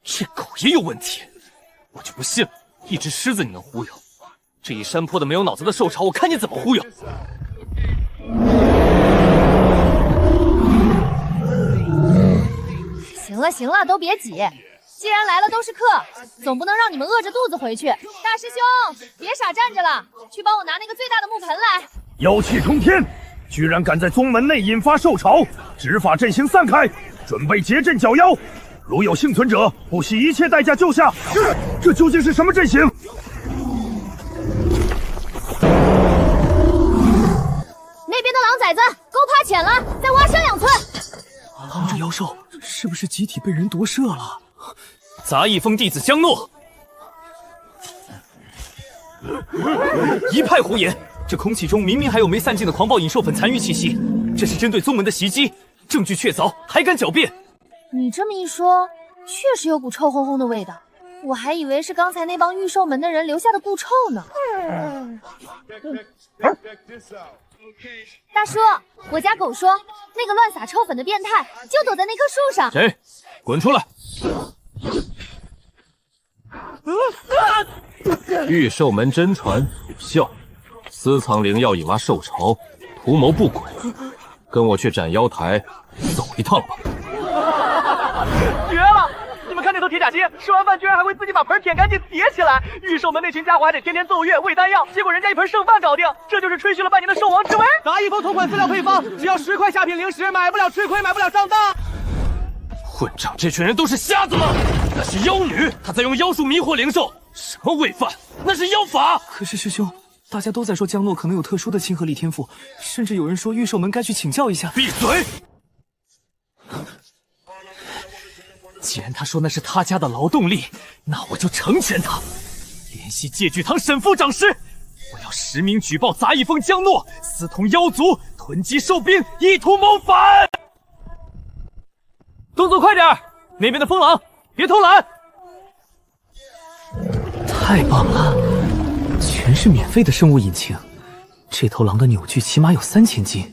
这狗也有问题，我就不信了，一只狮子你能忽悠？这一山坡的没有脑子的兽潮，我看你怎么忽悠！行了行了，都别挤，既然来了都是客，总不能让你们饿着肚子回去。大师兄，别傻站着了，去帮我拿那个最大的木盆来。妖气冲天，居然敢在宗门内引发兽潮，执法阵型散开，准备结阵剿妖。如有幸存者，不惜一切代价救下。这究竟是什么阵型？那边的狼崽子沟趴浅了，再挖深2寸。狼之妖兽是不是集体被人夺舍了？杂役风弟子江诺，一派胡言！这空气中明明还有没散尽的狂暴引兽粉残余气息，这是针对宗门的袭击，证据确凿，还敢狡辩？你这么一说，确实有股臭烘烘的味道，我还以为是刚才那帮御兽门的人留下的故臭呢。大叔，我家狗说，那个乱撒臭粉的变态就躲在那棵树上。谁？滚出来！御兽门真传有效，私藏灵药引挖兽潮，图谋不轨，跟我去斩妖台走一趟吧。绝了！你们看那头铁甲蜥，吃完饭居然还会自己把盆舔干净叠起来。御兽门那群家伙还得天天奏乐喂丹药，结果人家一盆剩饭搞定，这就是吹嘘了半年的兽王之威。杂役风同款饲料配方，只要10块下品零食，买不了吃亏，买不了上当。混账！这群人都是瞎子吗？那是妖女，她在用妖术迷惑灵兽。什么喂饭？那是妖法。可是师兄，大家都在说江诺可能有特殊的亲和力天赋，甚至有人说御兽门该去请教一下。闭嘴！既然他说那是他家的劳动力，那我就成全他。联系界剧堂沈副长师，我要实名举报杂役峰江诺私通妖族，囤积兽兵，意图谋反。动作快点，那边的风狼别偷懒。太棒了，全是免费的生物引擎，这头狼的扭矩起码有3000斤。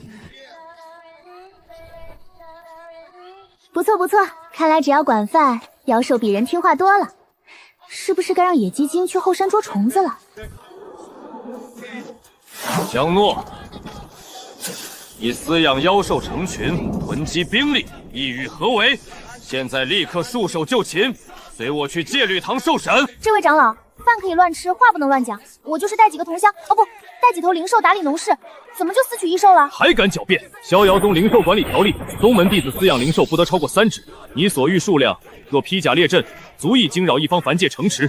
不错不错，看来只要管饭，妖兽比人听话多了。是不是该让野鸡精去后山捉虫子了？江诺，你饲养妖兽成群，囤积兵力，意欲何为？现在立刻束手就擒，随我去戒律堂受审。这位长老，饭可以乱吃，话不能乱讲。我就是带几个同乡，哦不，带几头灵兽打理农事，怎么就私取异兽了？还敢狡辩！逍遥宗灵兽管理条例，宗门弟子饲养灵兽不得超过3只。你所欲数量，若披甲列阵，足以惊扰一方凡界城池。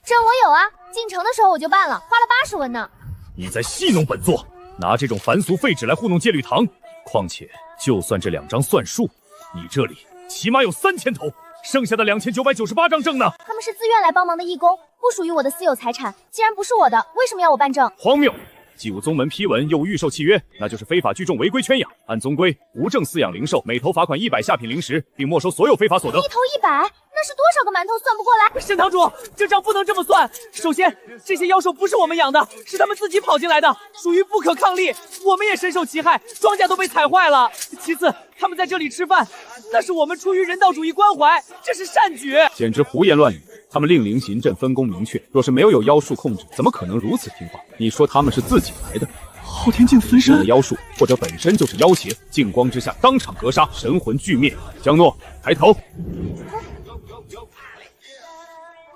这我有啊，进城的时候我就办了，花了80文呢。你在戏弄本座，拿这种凡俗废纸来糊弄戒律堂。况且，就算这2张算数，你这里起码有3000头，剩下的2998张证呢？他们是自愿来帮忙的义工，不属于我的私有财产。既然不是我的，为什么要我办证？荒谬！既无宗门批文，又无预售契约，那就是非法聚众违规圈养。按宗规，无证饲养灵兽，每头罚款100下品灵石，并没收所有非法所得。一头100，那是多少个馒头？算不过来。沈堂主，这账不能这么算。首先，这些妖兽不是我们养的，是他们自己跑进来的，属于不可抗力，我们也深受其害，庄稼都被踩坏了。其次，他们在这里吃饭，那是我们出于人道主义关怀，这是善举。简直胡言乱语！他们令灵行阵分工明确，若是没有妖术控制，怎么可能如此听话？你说他们是自己来的？昊天镜分身，妖术或者本身就是妖邪，净光之下当场格杀，神魂俱灭。江诺，抬头。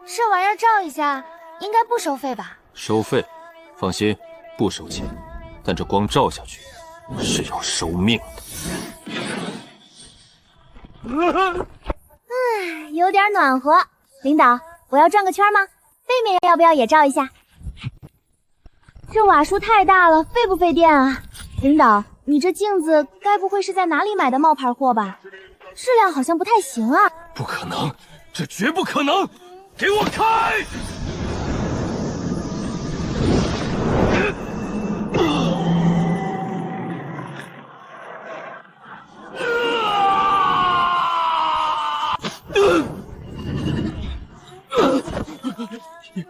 这玩意儿照一下，应该不收费吧？收费？放心，不收钱。但这光照下去，是要收命的。有点暖和。领导，我要转个圈吗？背面要不要也照一下？这瓦数太大了，费不费电啊？领导，你这镜子该不会是在哪里买的冒牌货吧？质量好像不太行啊。不可能，这绝不可能！给我开！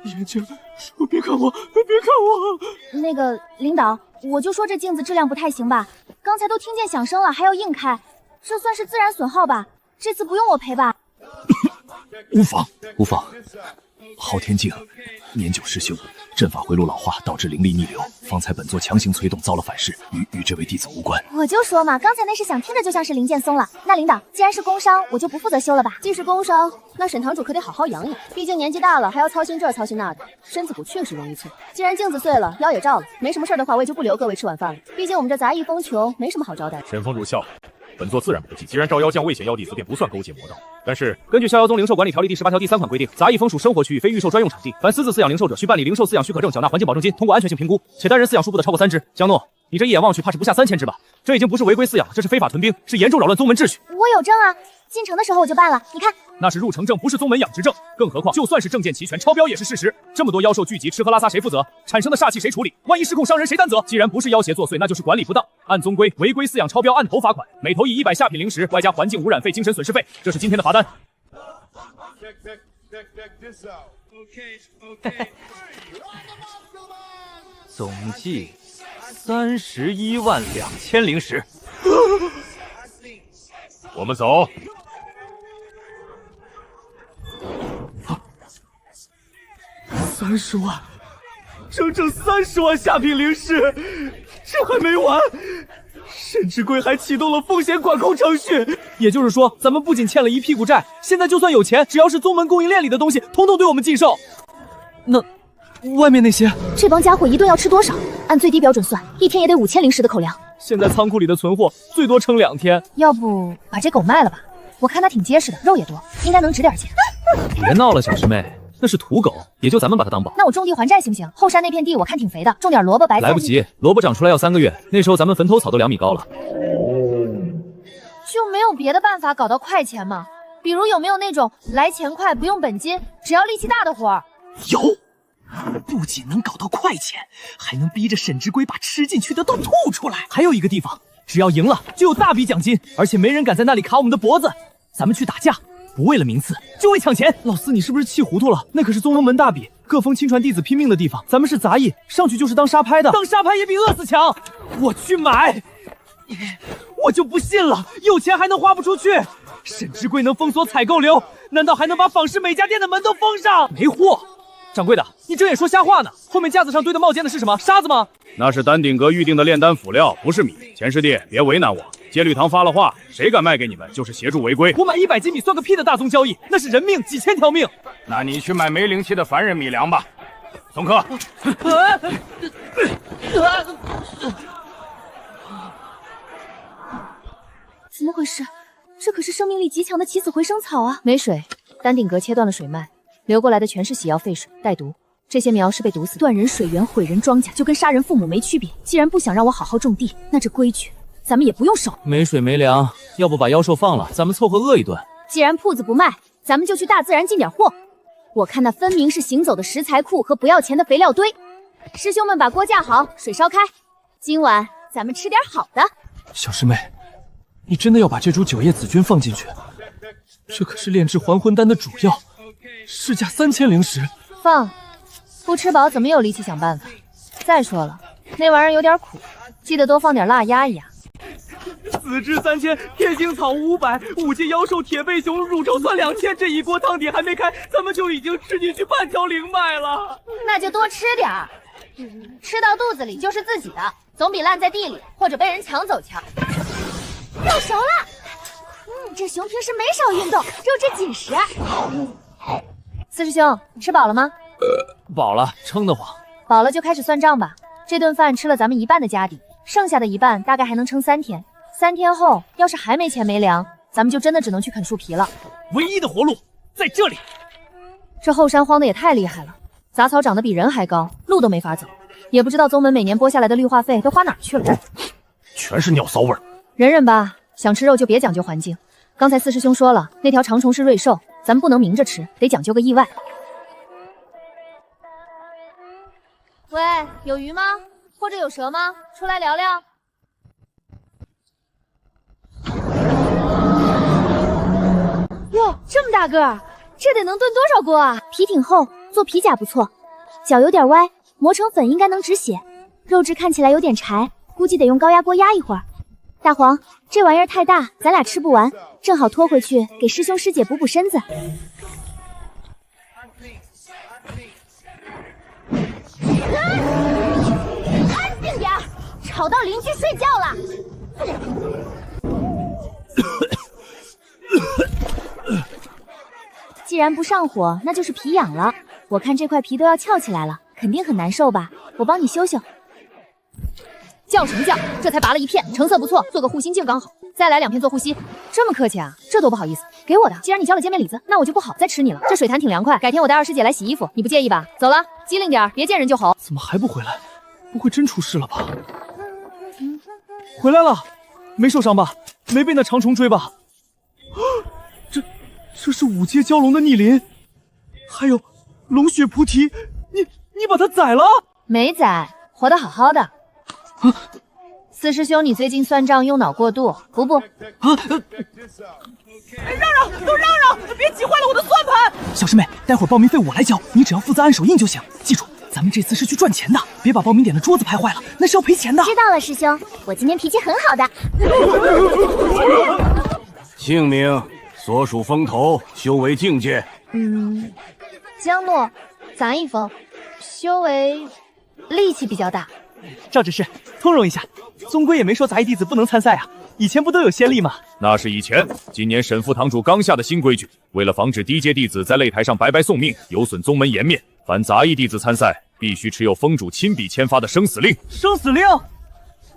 眼睛，说别看我，别看我！那个领导，我就说这镜子质量不太行吧？刚才都听见响声了，还要硬开，这算是自然损耗吧？这次不用我赔吧？无妨，无妨。昊天镜年久失修，阵法回路老化，导致灵力逆流。方才本座强行催动，遭了反噬，与这位弟子无关。我就说嘛，刚才那事响听着就像是零件松了。那领导，既然是工伤，我就不负责修了吧？既是工伤，那沈堂主可得好好养养，毕竟年纪大了，还要操心这操心那的，身子骨确实容易脆。既然镜子碎了，腰也照了，没什么事的话，我也就不留各位吃晚饭了。毕竟我们这杂役风穷，没什么好招待的。神风入校。本座自然不计，既然招妖将未显妖弟子，便不算勾结魔道。但是根据逍遥宗灵兽管理条例第18条第3款规定，杂役风属生活区域，非预售专用场地。凡私自饲养灵兽者，需办理灵兽饲养许可证，缴纳环境保证金，通过安全性评估，且单人饲养数不得超过3只。江诺，你这一眼望去，怕是不下3000只吧？这已经不是违规饲养，这是非法屯兵，是严重扰乱宗门秩序。我有证啊，进城的时候我就办了，你看。那是入城证，不是宗门养殖证。更何况，就算是证件齐全，超标也是事实。这么多妖兽聚集，吃喝拉撒谁负责？产生的煞气谁处理？万一失控伤人，谁担责？既然不是妖邪作祟，那就是管理不当。按宗规，违规饲养超标，按头罚款，每头以100下品灵石，外加环境污染费、精神损失费。这是今天的罚单。总计312000灵石。我们走。30万，整整30万下品灵石，这还没完！沈之贵还启动了风险管控程序，也就是说，咱们不仅欠了一屁股债，现在就算有钱，只要是宗门供应链里的东西，统统对我们禁售。那外面那些，这帮家伙一顿要吃多少？按最低标准算，一天也得5000灵石的口粮。现在仓库里的存货最多撑2天，要不把这狗卖了吧？我看它挺结实的，肉也多，应该能值点钱。别闹了，小师妹。那是土狗，也就咱们把它当宝。那我种地还债行不行？后山那片地我看挺肥的，种点萝卜白菜。来不及，萝卜长出来要3个月，那时候咱们坟头草都2米高了。就没有别的办法搞到快钱吗？比如有没有那种来钱快不用本金，只要力气大的活儿？有，不仅能搞到快钱，还能逼着沈之龟把吃进去的都吐出来。还有一个地方，只要赢了就有大笔奖金，而且没人敢在那里卡我们的脖子。咱们去打架，不为了名次，就为抢钱。老四，你是不是气糊涂了？那可是宗龙门大比，各封亲传弟子拼命的地方，咱们是杂役，上去就是当沙拍的，当沙拍也比饿死强。我去买，我就不信了，有钱还能花不出去。沈之贵能封锁采购流，难道还能把仿氏每家店的门都封上？没货！掌柜的，你睁眼说瞎话呢！后面架子上堆的帽尖的是什么？沙子吗？那是丹顶阁预定的炼丹辅料，不是米。钱师弟，别为难我。戒律堂发了话，谁敢卖给你们，就是协助违规。我买100斤米算个屁的大宗交易，那是人命，几千条命。那你去买没灵气的凡人米粮吧。送客。怎么回事？这可是生命力极强的起死回生草啊！没水，丹顶阁切断了水脉，流过来的全是血药废水，带毒。这些苗是被毒死，断人水源，毁人庄稼，就跟杀人父母没区别。既然不想让我好好种地，那这规矩咱们也不用守。没水没粮，要不把妖兽放了，咱们凑合饿一顿。既然铺子不卖，咱们就去大自然进点货。我看那分明是行走的食材库和不要钱的肥料堆。师兄们把锅架好，水烧开，今晚咱们吃点好的。小师妹，你真的要把这株九叶紫菌放进去？这可是炼制还魂丹的主药，市价3000灵石。放，不吃饱怎么有力气想办法？再说了，那玩意儿有点苦，记得多放点辣压一压。死肢3000，天星草500，5阶妖兽铁背熊乳臭蒜2000，这一锅汤底还没开，咱们就已经吃进去半条灵脉了。那就多吃点儿，吃到肚子里就是自己的，总比烂在地里或者被人抢走强。肉熟了，这熊平时没少运动，肉质紧实。四师兄，吃饱了吗？饱了，撑得慌。饱了就开始算账吧。这顿饭吃了咱们一半的家底，剩下的一半大概还能撑3天。3天后，要是还没钱没粮，咱们就真的只能去啃树皮了。唯一的活路在这里。这后山荒的也太厉害了，杂草长得比人还高，路都没法走。也不知道宗门每年拨下来的绿化费都花哪儿去了，全是尿骚味儿。忍忍吧，想吃肉就别讲究环境。刚才四师兄说了，那条长虫是瑞兽，咱们不能明着吃，得讲究个意外。喂，有鱼吗？或者有蛇吗？出来聊聊。哟，这么大个儿，这得能炖多少锅啊？皮挺厚，做皮甲不错。脚有点歪，磨成粉应该能止血。肉质看起来有点柴，估计得用高压锅压一会儿。大黄，这玩意儿太大，咱俩吃不完，正好拖回去给师兄师姐补补身子。安静点，吵到邻居睡觉了。既然不上火，那就是皮痒了。我看这块皮都要翘起来了，肯定很难受吧？我帮你修修。叫什么叫？这才拔了一片，成色不错，做个护心镜刚好。再来2片做护膝。这么客气啊？这多不好意思，给我的。既然你交了见面礼子，那我就不好再吃你了。这水潭挺凉快，改天我带二师姐来洗衣服，你不介意吧？走了，机灵点，别见人就吼。怎么还不回来？不会真出事了吧？回来了，没受伤吧？没被那长虫追吧？这是5阶蛟龙的逆鳞，还有龙血菩提，你把它宰了？没宰，活得好好的。四师兄，你最近算账用脑过度，补补。让让，别挤坏了我的算盘。小师妹，待会儿报名费我来交，你只要负责按手印就行。记住，咱们这次是去赚钱的，别把报名点的桌子拍坏了，那是要赔钱的。知道了，师兄，我今天脾气很好的。姓名：所属风头，修为境界。江诺，杂役风，修为力气比较大。赵执事，通融一下，宗规也没说杂役弟子不能参赛啊，以前不都有先例吗？那是以前，今年沈副堂主刚下的新规矩，为了防止低阶弟子在擂台上白白送命，有损宗门颜面，凡杂役弟子参赛，必须持有封主亲笔签发的生死令。生死令？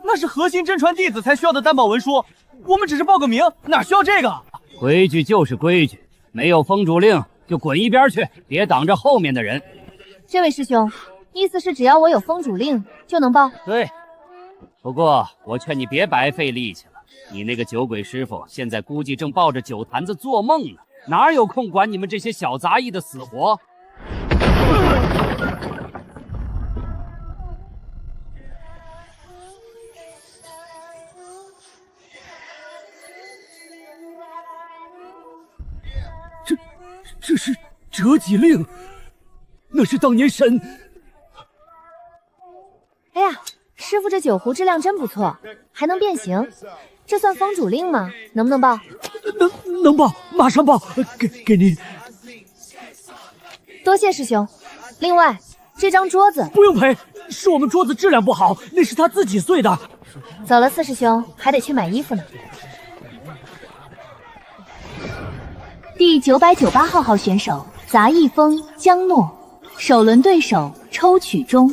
那是核心真传弟子才需要的担保文书，我们只是报个名，哪需要这个？规矩就是规矩，没有封主令就滚一边去，别挡着后面的人。这位师兄，意思是只要我有封主令就能报？对，不过我劝你别白费力气了，你那个酒鬼师傅现在估计正抱着酒坛子做梦呢，哪有空管你们这些小杂役的死活？这是折戟令，那是当年神。哎呀，师傅这酒壶质量真不错，还能变形，这算封主令吗？能不能报？能报，马上报，给您。多谢师兄。另外，这张桌子不用赔，是我们桌子质量不好，那是他自己碎的。走了，四师兄还得去买衣服呢。第998号选手杂役风江诺，首轮对手抽取中。